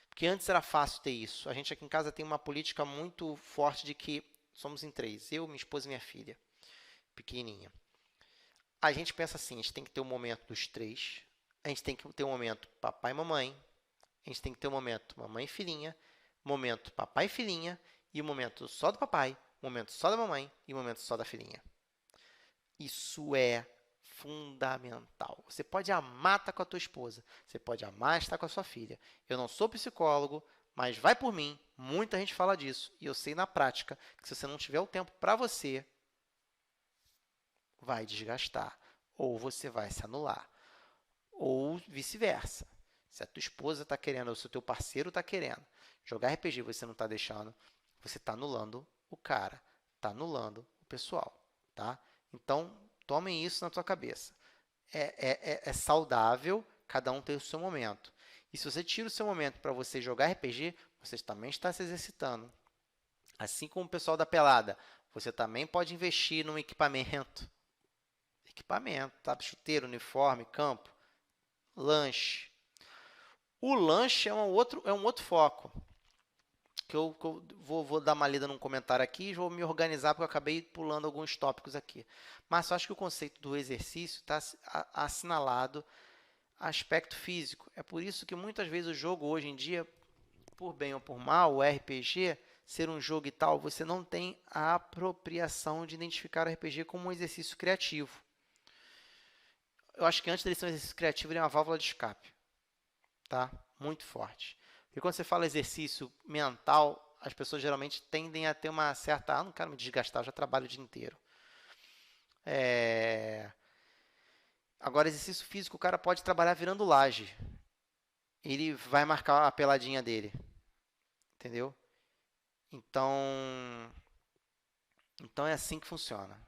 S1: Porque antes era fácil ter isso. A gente aqui em casa tem uma política muito forte de que somos em 3. Eu, minha esposa e minha filha, pequenininha. A gente pensa assim, a gente tem que ter um momento dos 3. A gente tem que ter um momento papai e mamãe. A gente tem que ter um momento mamãe e filhinha. Momento papai e filhinha. E um momento só do papai. Um momento só da mamãe. E um momento só da filhinha. Isso é fundamental. Você pode amar estar com a tua esposa, você pode amar estar com a sua filha. Eu não sou psicólogo, mas vai por mim, muita gente fala disso, e eu sei na prática que se você não tiver o tempo para você, vai desgastar, ou você vai se anular, ou vice-versa. Se a tua esposa está querendo, ou se o teu parceiro está querendo jogar RPG e você não está deixando, você está anulando o cara, está anulando o pessoal, tá? Então, tomem isso na tua cabeça. É saudável cada um ter o seu momento. E se você tira o seu momento para você jogar RPG, você também está se exercitando. Assim como o pessoal da pelada, você também pode investir num equipamento. Equipamento, tá? Chuteiro, uniforme, campo, lanche. O lanche é um outro foco. Que eu vou dar uma lida num comentário aqui e vou me organizar, porque eu acabei pulando alguns tópicos aqui. Mas eu acho que o conceito do exercício está assinalado aspecto físico. É por isso que muitas vezes o jogo hoje em dia, por bem ou por mal, o RPG, ser um jogo e tal, você não tem a apropriação de identificar o RPG como um exercício criativo. Eu acho que antes dele ser um exercício criativo, ele é uma válvula de escape. Tá? Muito forte. Porque quando você fala exercício mental, as pessoas geralmente tendem a ter uma certa... não quero me desgastar, eu já trabalho o dia inteiro. Agora, exercício físico, o cara pode trabalhar virando laje. Ele vai marcar a peladinha dele. Entendeu? Então é assim que funciona.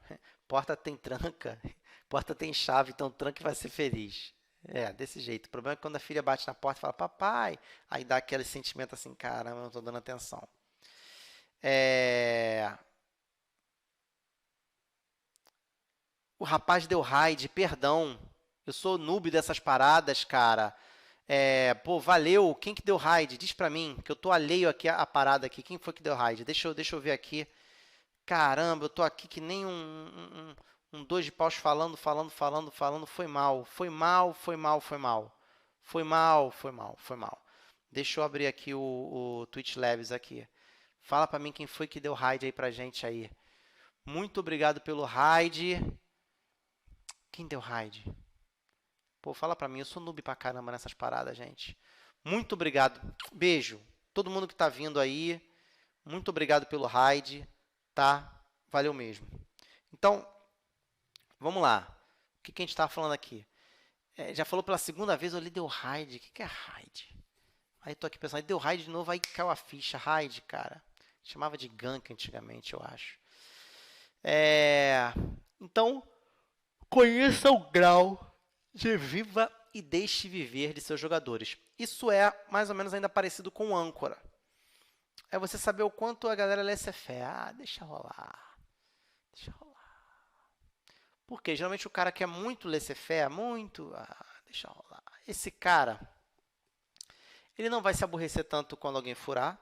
S1: Porta tem tranca, porta tem chave, então tranca vai ser feliz. Desse jeito. O problema é que quando a filha bate na porta e fala, papai, aí dá aquele sentimento assim, caramba, eu não estou dando atenção. O rapaz deu raid, perdão. Eu sou noob dessas paradas, cara. Pô, valeu. Quem que deu raid? Diz pra mim, que eu tô alheio aqui à parada aqui. Quem foi que deu raid? Deixa eu ver aqui. Caramba, eu tô aqui que nem um dois de paus falando. Foi mal. Deixa eu abrir aqui o Twitch Labs aqui. Fala pra mim quem foi que deu raid aí pra gente aí. Muito obrigado pelo raid. Quem deu raid? Pô, fala pra mim, eu sou noob pra caramba nessas paradas, gente. Muito obrigado. Beijo. Todo mundo que tá vindo aí, muito obrigado pelo raid, tá? valeu mesmo. Então, vamos lá. O que a gente estava falando aqui? Já falou pela segunda vez, eu li deu raid. O que é raid? Aí tô aqui pensando, deu raid de novo, aí caiu a ficha. Raid, cara. Chamava de gank antigamente, eu acho. Então, conheça o grau de viva e deixe viver de seus jogadores. Isso é mais ou menos ainda parecido com o âncora. É você saber o quanto a galera laissez-faire. Deixa rolar. Deixa rolar. Porque geralmente o cara que é muito laissez-faire, deixa rolar. Esse cara, ele não vai se aborrecer tanto quando alguém furar.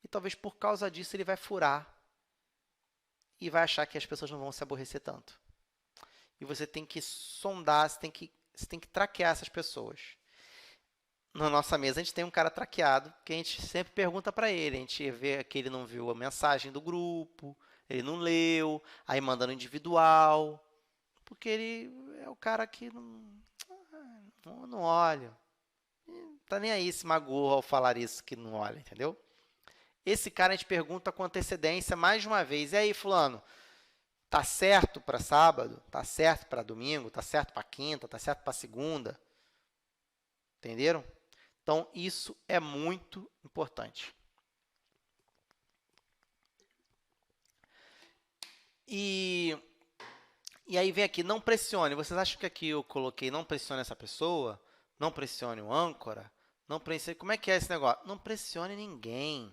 S1: E talvez por causa disso ele vai furar. E vai achar que as pessoas não vão se aborrecer tanto. E você tem que sondar, você tem que traquear essas pessoas. Na nossa mesa a gente tem um cara traqueado, que a gente sempre pergunta para ele. A gente vê que ele não viu a mensagem do grupo, ele não leu, aí manda no individual. Porque ele é o cara que não olha. Não tá nem aí se magoou ao falar isso, que não olha, entendeu? Esse cara a gente pergunta com antecedência mais de uma vez. E aí, fulano, tá certo para sábado? Tá certo para domingo? Tá certo para quinta? Tá certo para segunda? Entenderam? Então, isso é muito importante. E aí vem aqui, não pressione. Vocês acham que aqui eu coloquei não pressione essa pessoa? Não pressione o âncora? Não pressione... Como é que é esse negócio? Não pressione ninguém.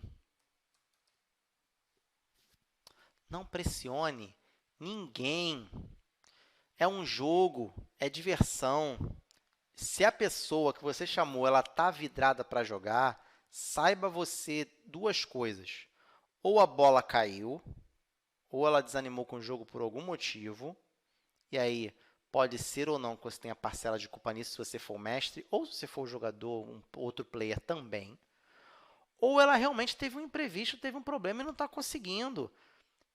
S1: Não pressione ninguém. É um jogo, é diversão. Se a pessoa que você chamou, ela tá vidrada para jogar, saiba você duas coisas. Ou a bola caiu, ou ela desanimou com o jogo por algum motivo. E aí, pode ser ou não que você tenha parcela de culpa nisso se você for o mestre, ou se você for o jogador, outro player também. Ou ela realmente teve um imprevisto, teve um problema e não está conseguindo.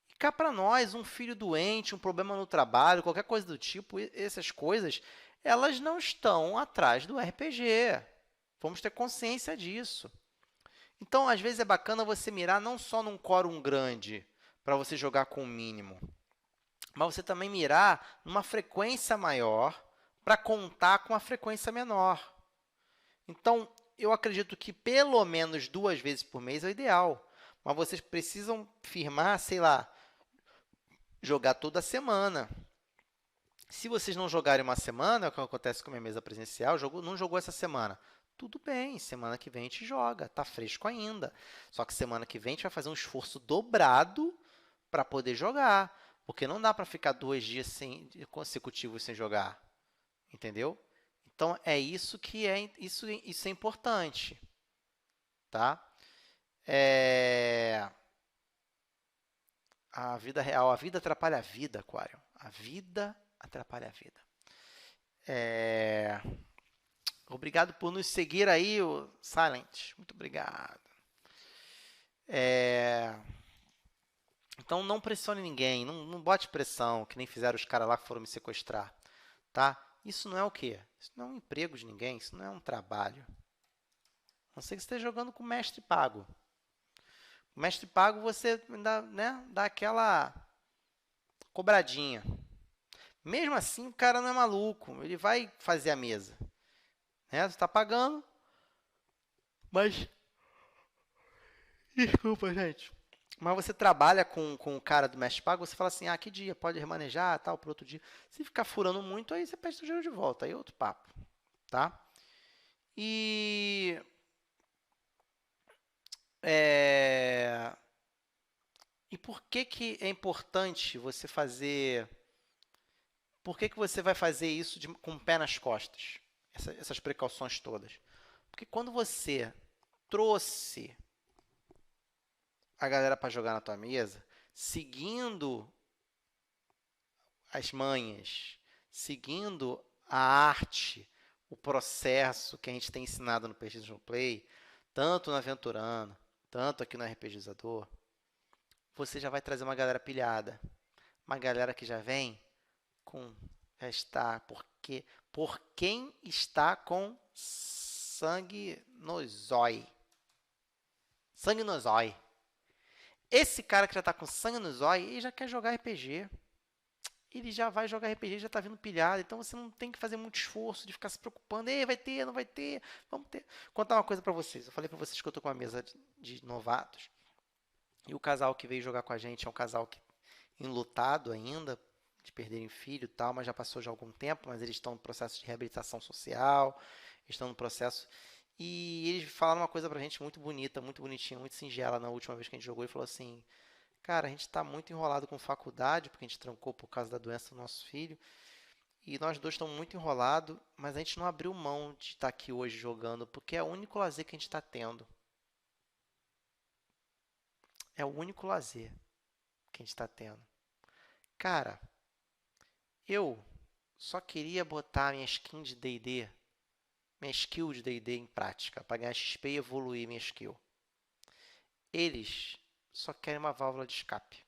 S1: E cá para nós, um filho doente, um problema no trabalho, qualquer coisa do tipo, essas coisas, elas não estão atrás do RPG. Vamos ter consciência disso. Então, às vezes é bacana você mirar não só num quórum grande, para você jogar com o mínimo, mas você também mirar numa frequência maior para contar com a frequência menor. Então, eu acredito que pelo menos 2 vezes por mês é o ideal, mas vocês precisam firmar, sei lá, jogar toda semana. Se vocês não jogarem uma semana, é o que acontece com a minha mesa presencial, não jogou essa semana. Tudo bem, semana que vem a gente joga, tá fresco ainda. Só que semana que vem a gente vai fazer um esforço dobrado para poder jogar, porque não dá para ficar 2 dias consecutivos sem jogar, entendeu? Então é isso que isso é importante, tá? A vida real, a vida atrapalha a vida, Aquário. A vida atrapalha a vida. Obrigado por nos seguir aí, o Silent. Muito obrigado. Então, não pressione ninguém. Não bote pressão, que nem fizeram os caras lá que foram me sequestrar. Tá? Isso não é o quê? Isso não é um emprego de ninguém. Isso não é um trabalho. A não ser que você esteja jogando com mestre pago. O mestre pago, você dá aquela cobradinha. Mesmo assim, o cara não é maluco. Ele vai fazer a mesa. Você está pagando, mas... Desculpa, gente. Mas você trabalha com o cara do mestre pago, você fala assim, que dia pode remanejar, tal, para outro dia. Se ficar furando muito, aí você pede seu dinheiro de volta. Aí é outro papo, tá? E... E por que é importante você fazer... Por que você vai fazer isso com o pé nas costas? Essas precauções todas. Porque quando você trouxe a galera para jogar na tua mesa, seguindo as manhas, seguindo a arte, o processo que a gente tem ensinado no PX no Play, tanto no Aventurando, tanto aqui no RPGizador, você já vai trazer uma galera pilhada. Uma galera que já vem por quem está com sangue no zói. Sangue no zói. Esse cara que já está com sangue nos olhos, ele já quer jogar RPG. Ele já vai jogar RPG, já está vindo pilhado. Então você não tem que fazer muito esforço de ficar se preocupando. Ei, vai ter, não vai ter, vamos ter. Vou contar uma coisa para vocês. Eu falei para vocês que eu estou com uma mesa de novatos. E o casal que veio jogar com a gente é um casal que enlutado ainda, de perderem filho e tal, mas já passou já algum tempo, mas eles estão no processo de reabilitação social, estão no processo. E eles falaram uma coisa pra gente muito bonita, muito bonitinha, muito singela na última vez que a gente jogou e falou assim: cara, a gente está muito enrolado com faculdade, porque a gente trancou por causa da doença do nosso filho, e nós dois estamos muito enrolados, mas a gente não abriu mão de estar aqui hoje jogando, porque é o único lazer que a gente está tendo. É o único lazer que a gente está tendo. Cara, eu só queria botar minha skin de D&D, minha skill de D&D em prática, para ganhar XP e evoluir minha skill. Eles só querem uma válvula de escape.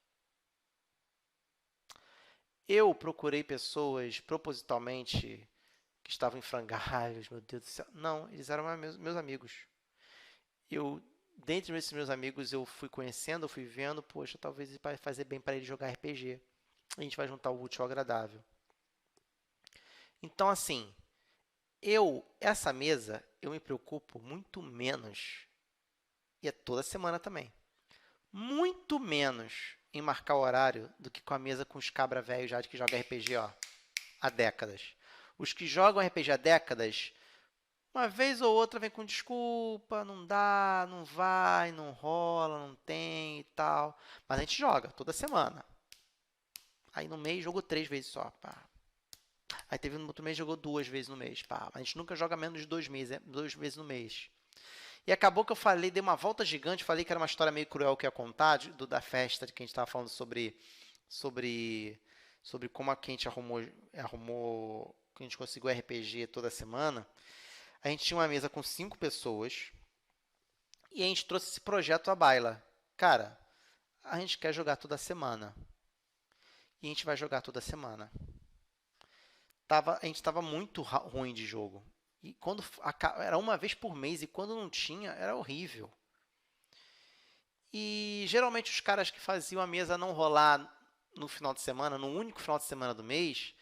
S1: Eu procurei pessoas propositalmente que estavam em frangalhos, meu Deus do céu. Não, eles eram meus amigos. Eu, dentre esses meus amigos, eu fui conhecendo, eu fui vendo, poxa, talvez vai fazer bem para ele jogar RPG. A gente vai juntar o útil ao agradável. Então, assim, essa mesa, eu me preocupo muito menos, e é toda semana também, muito menos em marcar o horário do que com a mesa com os cabra velhos já de que joga RPG, ó, há décadas. Os que jogam RPG há décadas, uma vez ou outra vem com desculpa, não dá, não vai, não rola, não tem e tal. Mas a gente joga toda semana. Aí no mês jogou 3 vezes só. Pá. Aí teve no outro mês jogou 2 vezes no mês. Pá. A gente nunca joga menos de 2 meses, 2 vezes no mês. E acabou que eu falei, dei uma volta gigante, falei que era uma história meio cruel que ia contar, da festa de que a gente estava falando sobre como a gente arrumou, que a gente conseguiu RPG toda semana. A gente tinha uma mesa com 5 pessoas e a gente trouxe esse projeto à baila. Cara, a gente quer jogar toda semana. E a gente vai jogar toda semana. A gente estava muito ruim de jogo. E quando era uma vez por mês e quando não tinha, era horrível. E geralmente os caras que faziam a mesa não rolar no final de semana, no único final de semana do mês,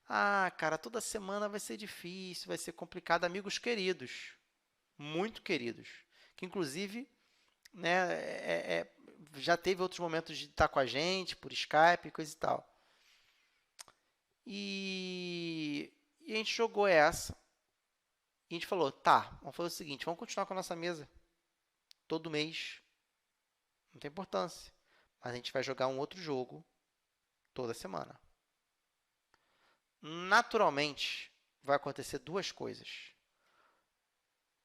S1: ah, cara, toda semana vai ser difícil, vai ser complicado. Amigos queridos, muito queridos, que inclusive, né, já teve outros momentos de estar com a gente por Skype, coisa e tal. E a gente jogou essa. E a gente falou, tá, vamos fazer o seguinte, vamos continuar com a nossa mesa todo mês. Não tem importância. Mas a gente vai jogar um outro jogo toda semana. Naturalmente, vai acontecer duas coisas.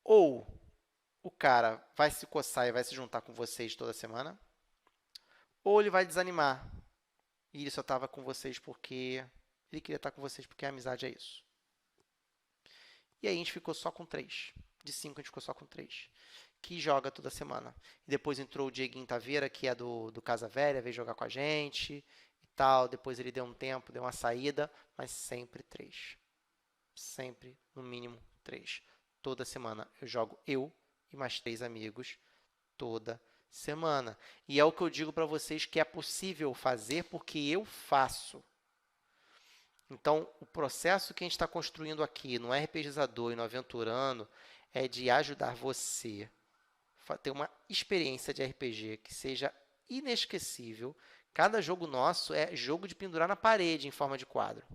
S1: Ou o cara vai se coçar e vai se juntar com vocês toda semana, ou ele vai desanimar. E ele só estava com vocês porque ele queria estar com vocês porque a amizade é isso. E aí a gente ficou só com 3. De 5 a gente ficou só com 3. Que joga toda semana. E depois entrou o Dieguinho Taveira, que é do Casa Velha, veio jogar com a gente e tal. Depois ele deu um tempo, deu uma saída, mas sempre 3. Sempre, no mínimo, 3. Toda semana eu jogo eu e mais 3 amigos toda semana. E é o que eu digo para vocês que é possível fazer porque eu faço. Então, o processo que a gente está construindo aqui no RPGizador e no Aventurando é de ajudar você a ter uma experiência de RPG que seja inesquecível. Cada jogo nosso é jogo de pendurar na parede em forma de quadro.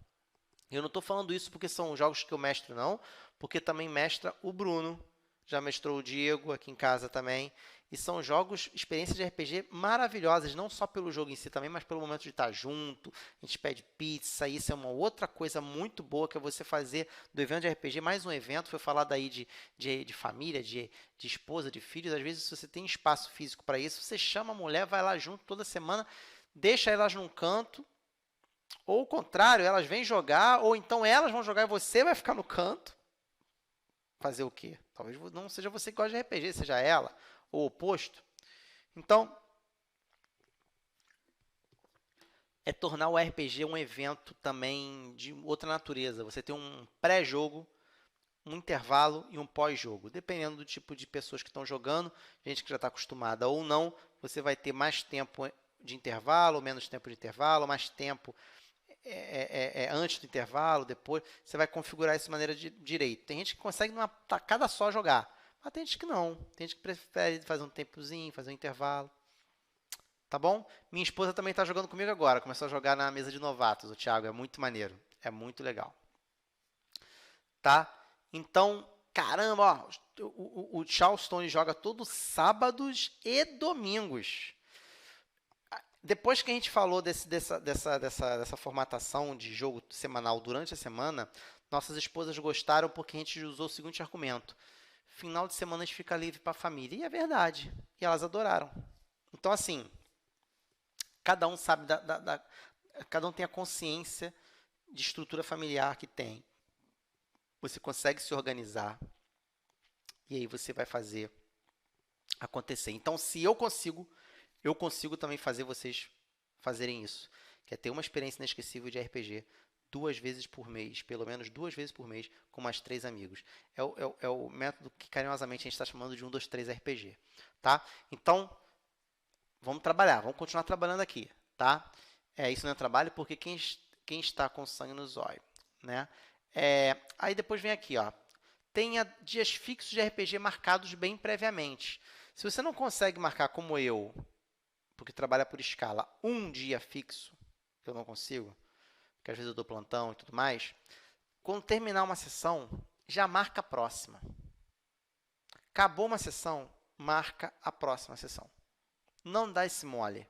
S1: Eu não estou falando isso porque são jogos que eu mestro, não, porque também mestra o Bruno, já mestrou o Diego aqui em casa também. E são jogos, experiências de RPG maravilhosas, não só pelo jogo em si também, mas pelo momento de estar junto. A gente pede pizza, isso é uma outra coisa muito boa que é você fazer do evento de RPG, mais um evento, foi falado aí de família, de esposa, de filhos. Às vezes, se você tem espaço físico para isso, você chama a mulher, vai lá junto toda semana, deixa elas num canto, ou o contrário, elas vêm jogar, ou então elas vão jogar e você vai ficar no canto. Fazer o quê? Talvez não seja você que gosta de RPG, seja ela, ou o oposto. Então, é tornar o RPG um evento também de outra natureza. Você tem um pré-jogo um intervalo e um pós-jogo. Dependendo do tipo de pessoas que estão jogando, gente que já está acostumada ou não, você vai ter mais tempo de intervalo, menos tempo de intervalo, mais tempo antes do intervalo, depois. Você vai configurar isso de maneira direito. Tem gente que consegue numa tacada só jogar, mas tem gente que não. Tem gente que prefere fazer um tempozinho, fazer um intervalo. Tá bom? Minha esposa também está jogando comigo agora. Começou a jogar na mesa de novatos, o Thiago. É muito maneiro. É muito legal. Tá? Então, caramba, ó, o Charleston joga todos sábados e domingos. Depois que a gente falou dessa formatação de jogo semanal durante a semana, nossas esposas gostaram porque a gente usou o seguinte argumento. Final de semana a gente fica livre para a família. E é verdade. E elas adoraram. Então, assim, cada um sabe, cada um tem a consciência de estrutura familiar que tem. Você consegue se organizar e aí você vai fazer acontecer. Então, se eu consigo também fazer vocês fazerem isso. Que é ter uma experiência inesquecível de RPG 2 vezes por mês, pelo menos 2 vezes por mês, com mais 3 amigos. É o método que carinhosamente a gente está chamando de 1, 2, 3 RPG. Tá? Então, vamos trabalhar, vamos continuar trabalhando aqui. Tá? Isso não é trabalho porque quem está com sangue no zóio. Né? Aí depois vem aqui, ó. Tenha dias fixos de RPG marcados bem previamente. Se você não consegue marcar como eu, porque trabalha por escala, um dia fixo, que eu não consigo, porque às vezes eu dou plantão e tudo mais, quando terminar uma sessão, já marca a próxima. Acabou uma sessão, marca a próxima sessão. Não dá esse mole.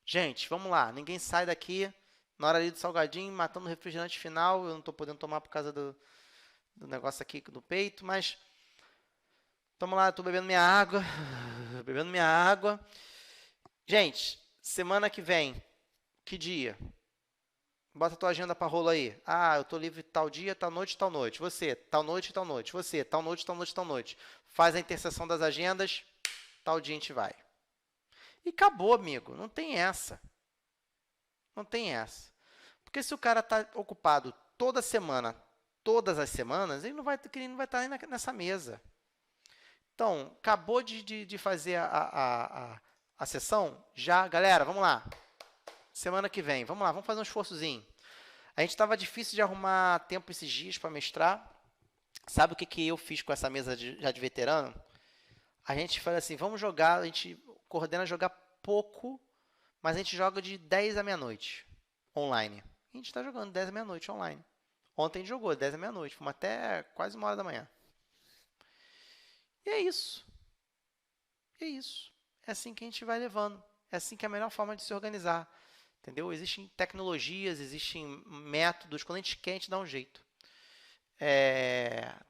S1: Gente, vamos lá, ninguém sai daqui na hora ali do salgadinho, matando o refrigerante final, eu não estou podendo tomar por causa do negócio aqui do peito, mas vamos lá, estou bebendo minha água, Gente, semana que vem, que dia? Bota a tua agenda para rolo aí. Ah, eu estou livre tal dia, tal noite, tal noite. Você, tal noite, tal noite. Você, tal noite, tal noite, tal noite. Faz a interseção das agendas, tal dia a gente vai. E acabou, amigo. Não tem essa. Não tem essa. Porque se o cara está ocupado toda semana, todas as semanas, ele não vai estar nem nessa mesa. Então, acabou de fazer a sessão? Já, galera, vamos lá. Semana que vem, vamos lá, vamos fazer um esforçozinho. A gente estava difícil de arrumar tempo esses dias para mestrar. Sabe o que eu fiz com essa mesa já de veterano? A gente fala assim, vamos jogar, a gente coordena jogar pouco, mas a gente joga de 10 à meia-noite, online. A gente está jogando 10 à meia-noite online. Ontem a gente jogou 10 à meia-noite, fomos até quase 1 hora da manhã. E é isso. É isso. É assim que a gente vai levando. É assim que é a melhor forma de se organizar. Entendeu? Existem tecnologias, existem métodos. Quando a gente quer, a gente dá um jeito.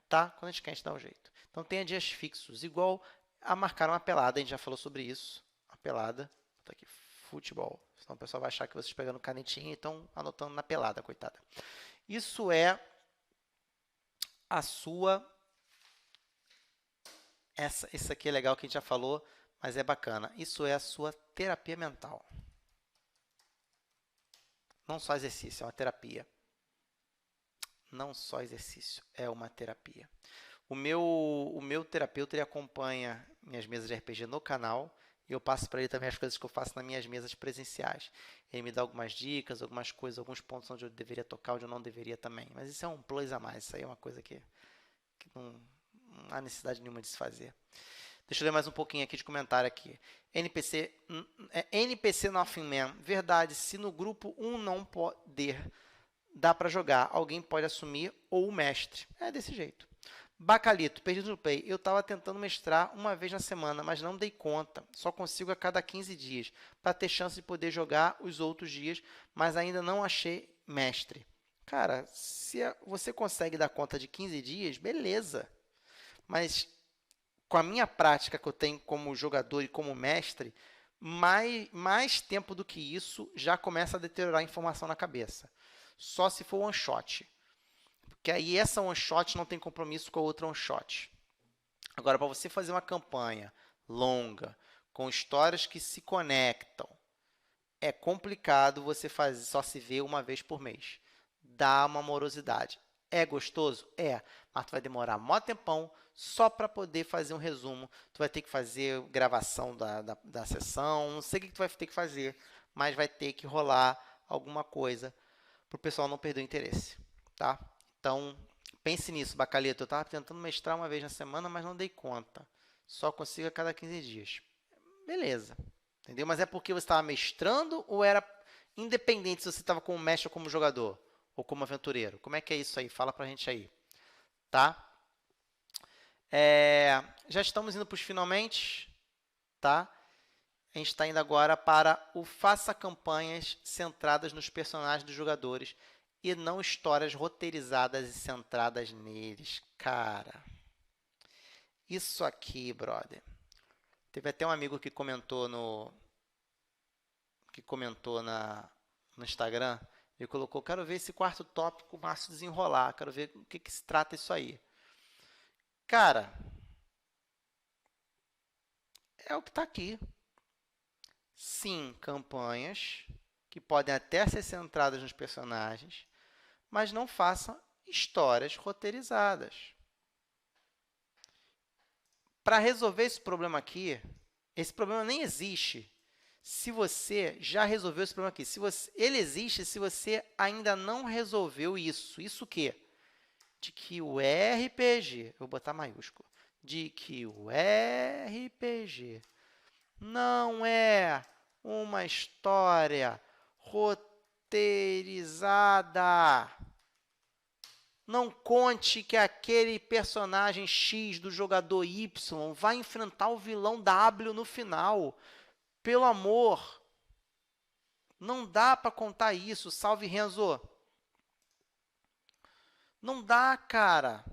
S1: Tá? Quando a gente quer, a gente dá um jeito. Então, tenha dias fixos. Igual a marcar uma pelada. A gente já falou sobre isso. A pelada. Tá aqui, futebol. Senão o pessoal vai achar que vocês pegando canetinha e estão anotando na pelada, coitada. Isso é a sua... Isso aqui é legal que a gente já falou, mas é bacana. Isso é a sua terapia mental. Não só exercício, é uma terapia. Não só exercício, é uma terapia. O meu terapeuta, ele acompanha minhas mesas de RPG no canal e eu passo para ele também as coisas que eu faço nas minhas mesas presenciais. Ele me dá algumas dicas, algumas coisas, alguns pontos onde eu deveria tocar, onde eu não deveria também. Mas isso é um plus a mais, isso aí é uma coisa que não há necessidade nenhuma de se fazer. Deixa eu ler mais um pouquinho aqui de comentário aqui. NPC Nothing Man. Verdade, se no grupo um não poder, dá para jogar. Alguém pode assumir ou o mestre. É desse jeito. Bacalito, perdido no play. Eu estava tentando mestrar uma vez na semana, mas não dei conta. Só consigo a cada 15 dias, para ter chance de poder jogar os outros dias, mas ainda não achei mestre. Cara, se você consegue dar conta de 15 dias, beleza. Mas com a minha prática que eu tenho como jogador e como mestre, mais tempo do que isso já começa a deteriorar a informação na cabeça. Só se for one shot. Porque aí essa one shot não tem compromisso com a outra one shot. Agora, para você fazer uma campanha longa, com histórias que se conectam, é complicado você fazer, só se ver uma vez por mês. Dá uma morosidade. É gostoso? É. mas tu vai demorar mó tempão só para poder fazer um resumo. Tu vai ter que fazer gravação da sessão, não sei o que tu vai ter que fazer, mas vai ter que rolar alguma coisa para o pessoal não perder o interesse, tá? Então, pense nisso, Bacalheta. Eu estava tentando mestrar uma vez na semana, mas não dei conta. Só consigo a cada 15 dias. Beleza, entendeu? Mas é porque você estava mestrando ou era independente se você estava como mestre ou como jogador? Ou como aventureiro? Como é que é isso aí? Fala pra gente aí, tá? Já estamos indo para os finalmente, tá? A gente está indo agora para o faça campanhas centradas nos personagens dos jogadores e não histórias roteirizadas e centradas neles. Cara, isso aqui, brother. Teve até um amigo que comentou no Instagram. Ele colocou: quero ver esse quarto tópico o Márcio desenrolar. Quero ver o que se trata isso aí. Cara, é o que está aqui. Sim, campanhas que podem até ser centradas nos personagens, mas não façam histórias roteirizadas. Para resolver esse problema aqui, esse problema nem existe se você já resolveu esse problema aqui. Ele existe se você ainda não resolveu isso. Isso o quê? De que o RPG, vou botar maiúsculo, de que o RPG não é uma história roteirizada. Não conte que aquele personagem X do jogador Y vai enfrentar o vilão W no final. Pelo amor, não dá para contar isso. Salve, Renzo. Não dá, cara.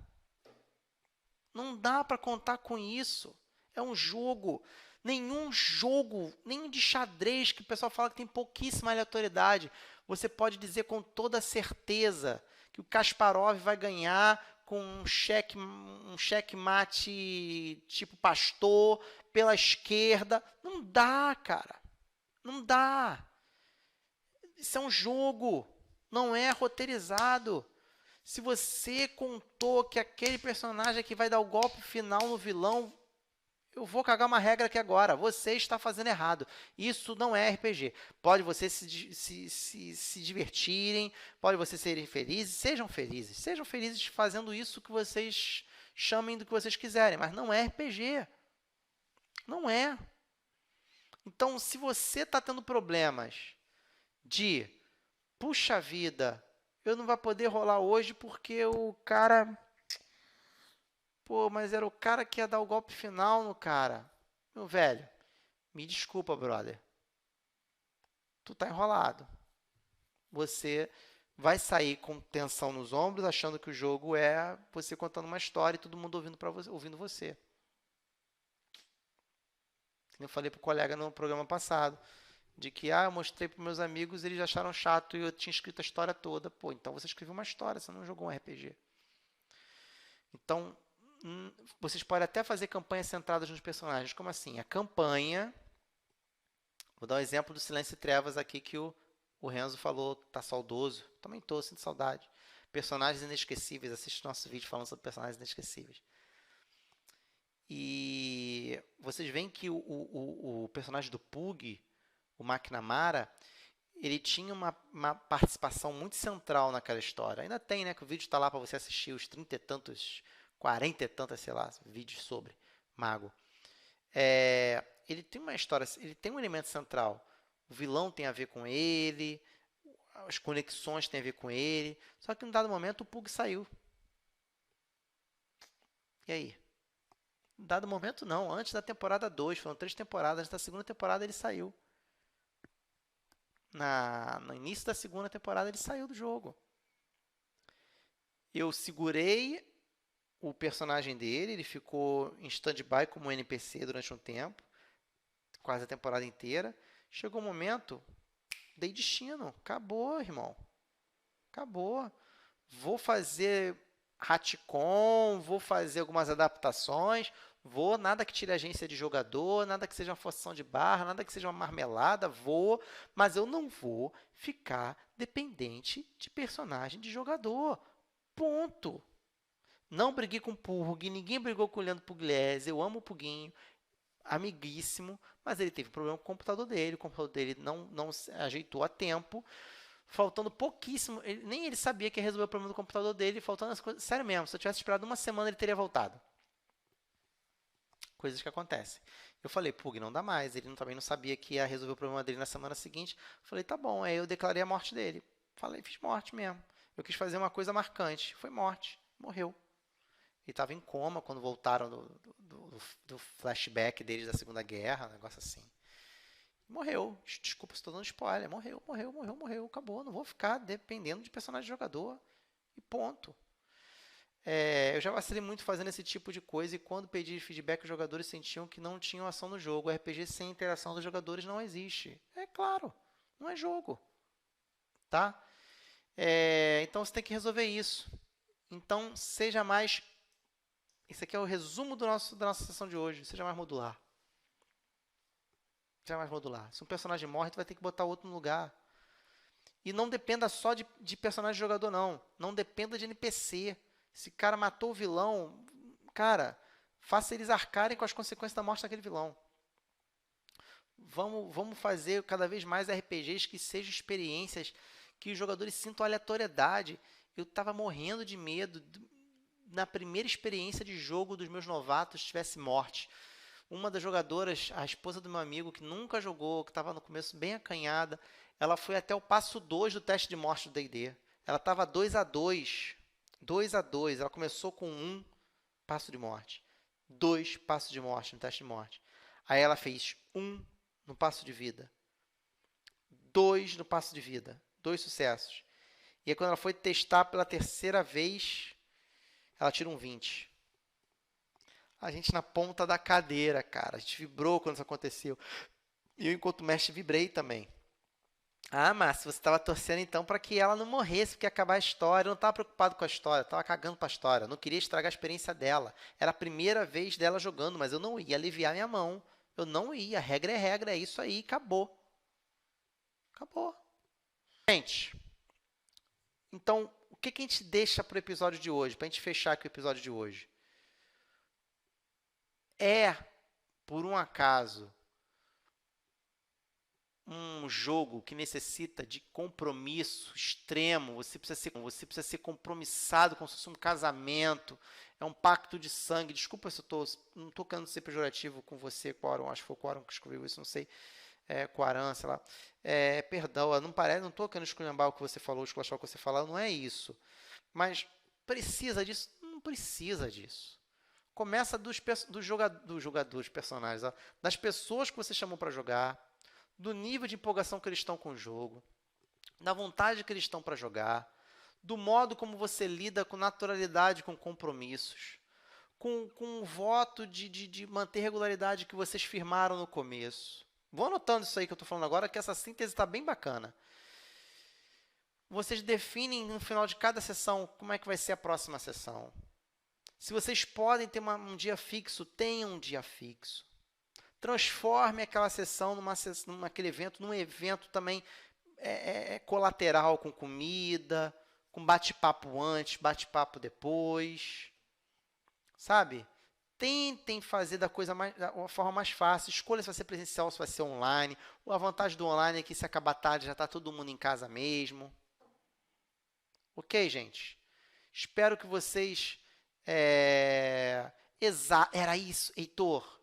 S1: Não dá para contar com isso. É um jogo. Nenhum jogo, nem de xadrez, que o pessoal fala que tem pouquíssima aleatoriedade, você pode dizer com toda certeza que o Kasparov vai ganhar com um checkmate tipo pastor pela esquerda. Não dá, cara. Não dá. Isso é um jogo. Não é roteirizado. Se você contou que aquele personagem que vai dar o golpe final no vilão, eu vou cagar uma regra aqui agora. Você está fazendo errado. Isso não é RPG. Pode vocês se divertirem, pode vocês serem felizes. Sejam felizes. Sejam felizes fazendo isso que vocês chamem do que vocês quiserem. Mas não é RPG. Não é. Então, se você está tendo problemas de, puxa vida, eu não vou poder rolar hoje porque o cara... Pô, mas era o cara que ia dar o golpe final no cara. Meu velho, me desculpa, brother. Tu tá enrolado. Você vai sair com tensão nos ombros, achando que o jogo é você contando uma história e todo mundo ouvindo você. Eu falei pro colega no programa passado, de que eu mostrei para meus amigos, eles acharam chato e eu tinha escrito a história toda. Pô, então você escreveu uma história, você não jogou um RPG. Então, vocês podem até fazer campanhas centradas nos personagens. Como assim? A campanha... Vou dar um exemplo do Silêncio e Trevas aqui que o Renzo falou que está saudoso. Também estou, sinto saudade. Personagens inesquecíveis. Assiste nosso vídeo falando sobre personagens inesquecíveis. E vocês veem que o personagem do Pug, o McNamara, ele tinha uma participação muito central naquela história. Ainda tem, né? Que o vídeo está lá para você assistir os 30 e tantos, 40 e tantas, sei lá, vídeos sobre Mago. Ele tem uma história, ele tem um elemento central. O vilão tem a ver com ele, as conexões têm a ver com ele. Só que em um dado momento o Pug saiu. E aí? Em um dado momento não, antes da temporada 2, foram 3 temporadas, antes da segunda temporada ele saiu. No início da segunda temporada ele saiu do jogo. Eu segurei o personagem dele, ele ficou em stand-by como NPC durante um tempo, quase a temporada inteira. Chegou um momento, dei destino, acabou, irmão. Acabou. Vou fazer retcon, vou fazer algumas adaptações, nada que tire a agência de jogador, nada que seja uma forçação de barra, nada que seja uma marmelada, mas eu não vou ficar dependente de personagem de jogador. Ponto. Não briguei com o Pug, ninguém brigou com o Leandro Pugliese, eu amo o Puguinho, amiguíssimo, mas ele teve problema com o computador dele não se ajeitou a tempo, faltando pouquíssimo, nem ele sabia que ia resolver o problema do computador dele, faltando as coisas, sério mesmo, se eu tivesse esperado uma semana ele teria voltado. Coisas que acontecem. Eu falei, Pug, não dá mais, ele também não sabia que ia resolver o problema dele na semana seguinte, falei, tá bom, aí eu declarei a morte dele, falei, fiz morte mesmo, eu quis fazer uma coisa marcante, foi morte, morreu. Ele estava em coma quando voltaram do flashback deles da Segunda Guerra, um negócio assim. Morreu. Desculpa se estou dando spoiler. Morreu. Acabou. Não vou ficar dependendo de personagem de jogador. E ponto. Eu já vacilei muito fazendo esse tipo de coisa e quando pedi feedback, os jogadores sentiam que não tinham ação no jogo. O RPG sem interação dos jogadores não existe. É claro, não é jogo. Tá? Então você tem que resolver isso. Então seja mais. Esse aqui é o resumo da nossa sessão de hoje. Seja mais modular. Seja mais modular. Se um personagem morre, tu vai ter que botar outro no lugar. E não dependa só de personagem de jogador, não. Não dependa de NPC. Se o cara matou o vilão, cara, faça eles arcarem com as consequências da morte daquele vilão. Vamos fazer cada vez mais RPGs que sejam experiências que os jogadores sintam aleatoriedade. Eu estava morrendo de medo na primeira experiência de jogo dos meus novatos tivesse morte. Uma das jogadoras, a esposa do meu amigo, que nunca jogou, que estava no começo bem acanhada, ela foi até o passo 2 do teste de morte do D&D. Ela estava 2-2. 2-2. Ela começou com 1 passo de morte. 2 passos de morte no teste de morte. Aí ela fez 1 no passo de vida. 2 no passo de vida. 2 sucessos. E aí quando ela foi testar pela terceira vez, ela tira um 20. A gente na ponta da cadeira, cara. A gente vibrou quando isso aconteceu. E eu, enquanto mestre, vibrei também. Ah, mas você estava torcendo então para que ela não morresse, porque ia acabar a história. Eu não estava preocupado com a história, estava cagando para a história. Eu não queria estragar a experiência dela. Era a primeira vez dela jogando, mas eu não ia aliviar minha mão. Eu não ia. Regra é regra, é isso aí, acabou. Acabou. Gente, então, o que a gente deixa para o episódio de hoje? Para a gente fechar aqui o episódio de hoje. Por um acaso, um jogo que necessita de compromisso extremo, você precisa ser compromissado como se fosse um casamento, é um pacto de sangue. Desculpa se eu não estou querendo ser pejorativo com você, Quaron, acho que foi o Quaron que escreveu isso, não sei, Quaran, sei lá. Perdão, não estou querendo esculhambar o que você falou, esculachar o que você falou, não é isso. Mas precisa disso? Não precisa disso. Começa dos jogadores, personagens, ó, das pessoas que você chamou para jogar, do nível de empolgação que eles estão com o jogo, da vontade que eles estão para jogar, do modo como você lida com naturalidade com compromissos, com o voto de manter regularidade que vocês firmaram no começo. Vou anotando isso aí que eu estou falando agora, que essa síntese está bem bacana. Vocês definem no final de cada sessão como é que vai ser a próxima sessão. Se vocês podem ter um dia fixo, tenham um dia fixo. Transforme aquela sessão naquele evento, num evento também colateral, com comida, com bate-papo antes, bate-papo depois. Sabe? Tentem fazer da forma mais fácil. Escolha se vai ser presencial ou se vai ser online. A vantagem do online é que se acabar tarde já está todo mundo em casa mesmo. Ok, gente? Espero que vocês... Era isso, Heitor.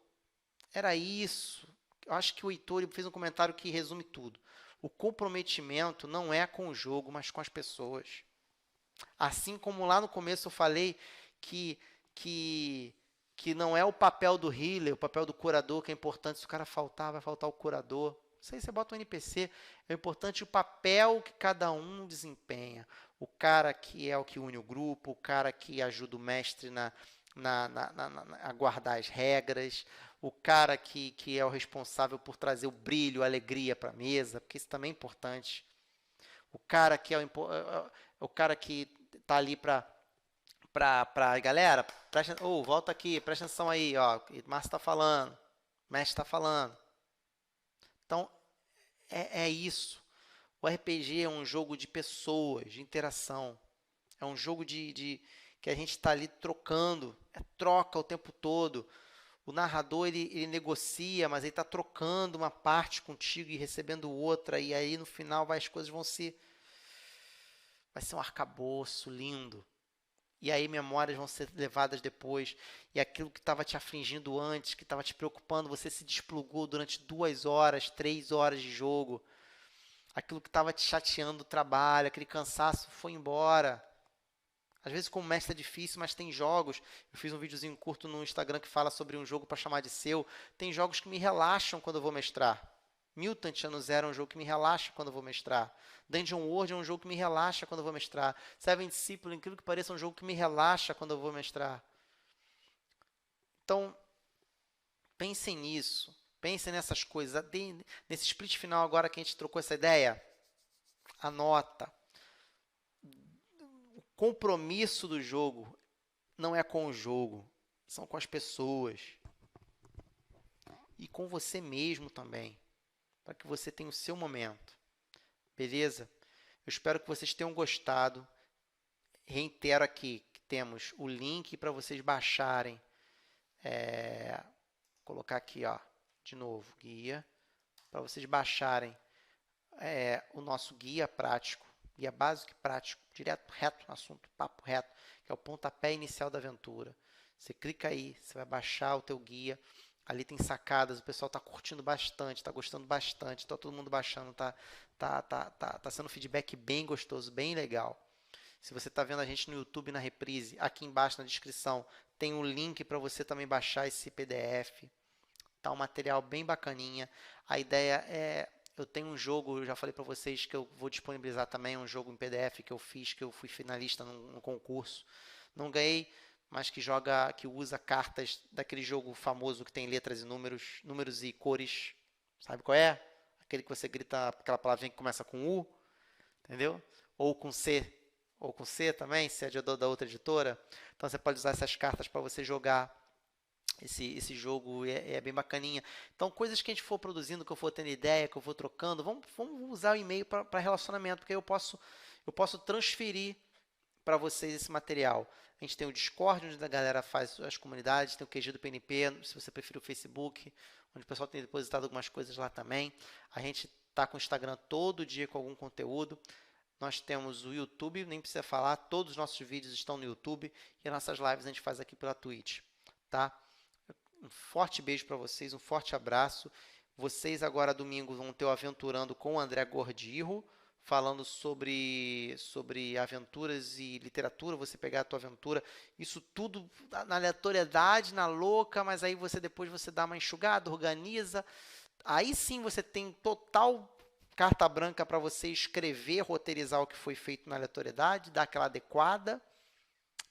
S1: Era isso. Eu acho que o Heitor fez um comentário que resume tudo. O comprometimento não é com o jogo, mas com as pessoas. Assim como lá no começo eu falei que não é o papel do healer, o papel do curador que é importante. Se o cara faltar, vai faltar o curador. Isso aí você bota um NPC. É importante o papel que cada um desempenha. O cara que é o que une o grupo, o cara que ajuda o mestre a guardar as regras, o cara que é o responsável por trazer o brilho, a alegria para a mesa, porque isso também é importante. O cara que o cara que está ali para galera, volta aqui, presta atenção aí, ó, o Márcio está falando, o mestre está falando. Então, é isso. O RPG é um jogo de pessoas, de interação. É um jogo que a gente está ali trocando, troca o tempo todo. O narrador, ele negocia, mas ele está trocando uma parte contigo e recebendo outra, e aí no final as coisas vão se... Vai ser um arcabouço lindo. E aí memórias vão ser levadas depois, e aquilo que estava te afligindo antes, que estava te preocupando, você se desplugou durante 2 horas, 3 horas de jogo. Aquilo que estava te chateando do trabalho, aquele cansaço foi embora. Às vezes como mestre é difícil, mas tem jogos. Eu fiz um videozinho curto no Instagram que fala sobre um jogo para chamar de seu. Tem jogos que me relaxam quando eu vou mestrar. Mutant Ano Zero é um jogo que me relaxa quando eu vou mestrar. Dungeon World é um jogo que me relaxa quando eu vou mestrar. Seven Disciples, incrível que pareça, é um jogo que me relaxa quando eu vou mestrar. Então, pensem nisso. Pensem nessas coisas. Nesse split final agora que a gente trocou essa ideia, anota. O compromisso do jogo não é com o jogo, são com as pessoas. E com você mesmo também, para que você tenha o seu momento. Beleza? Eu espero que vocês tenham gostado. Reitero aqui que temos o link para vocês baixarem. Vou colocar aqui, ó, de novo, guia, para vocês baixarem o nosso guia prático, guia básico e prático, direto, reto, assunto, papo reto, que é o pontapé inicial da aventura. Você clica aí, você vai baixar o teu guia. Ali tem sacadas, o pessoal está curtindo bastante, está gostando bastante, está todo mundo baixando, tá sendo um feedback bem gostoso, bem legal. Se você está vendo a gente no YouTube, na reprise, aqui embaixo na descrição tem um link para você também baixar esse PDF. Tá um material bem bacaninha. A ideia é, eu tenho um jogo, eu já falei para vocês que eu vou disponibilizar também um jogo em PDF que eu fiz, que eu fui finalista num concurso. Não ganhei, mas que usa cartas daquele jogo famoso que tem letras e números e cores. Sabe qual é? Aquele que você grita aquela palavrinha que começa com U, entendeu? Ou com C também, se é da outra editora. Então você pode usar essas cartas para você jogar esse jogo, é bem bacaninha. Então, coisas que a gente for produzindo, que eu for tendo ideia, que eu for trocando, vamos usar o e-mail para relacionamento, porque aí eu posso transferir para vocês esse material. A gente tem o Discord, onde a galera faz as comunidades, tem o QG do PNP, se você preferir o Facebook, onde o pessoal tem depositado algumas coisas lá também. A gente está com o Instagram todo dia com algum conteúdo. Nós temos o YouTube, nem precisa falar, todos os nossos vídeos estão no YouTube e as nossas lives a gente faz aqui pela Twitch, tá? Um forte beijo para vocês, um forte abraço. Vocês agora domingo vão ter o Aventurando com o André Gordirro, falando sobre aventuras e literatura, você pegar a tua aventura, isso tudo na aleatoriedade, na louca, mas aí depois você dá uma enxugada, organiza, aí sim você tem total carta branca para você escrever, roteirizar o que foi feito na aleatoriedade, dar aquela adequada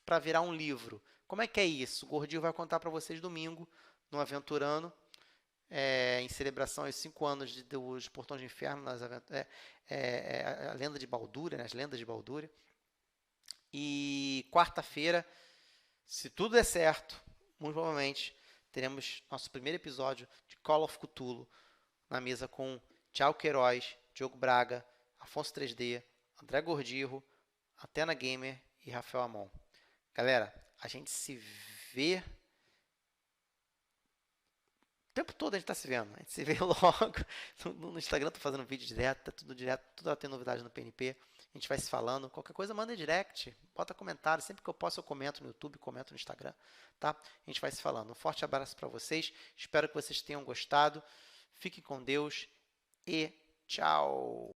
S1: para virar um livro. Como é que é isso? O Gordinho vai contar para vocês domingo, no Aventurando, em celebração aos 5 anos dos Portões do Inferno, a lenda de Baldúria, né, as lendas de Baldúria. E quarta-feira, se tudo der certo, muito provavelmente, teremos nosso primeiro episódio de Call of Cthulhu na mesa com Thiago Queiroz, Diogo Braga, Afonso 3D, André Gordirro, Atena Gamer e Rafael Amon. Galera, a gente se vê o tempo todo, a gente está se vendo. A gente se vê logo no Instagram, estou fazendo vídeo direto, tá tudo direto, tudo tem novidade no PNP. A gente vai se falando. Qualquer coisa, manda direct, bota comentário. Sempre que eu posso, eu comento no YouTube, comento no Instagram, tá? A gente vai se falando. Um forte abraço para vocês. Espero que vocês tenham gostado. Fiquem com Deus e tchau!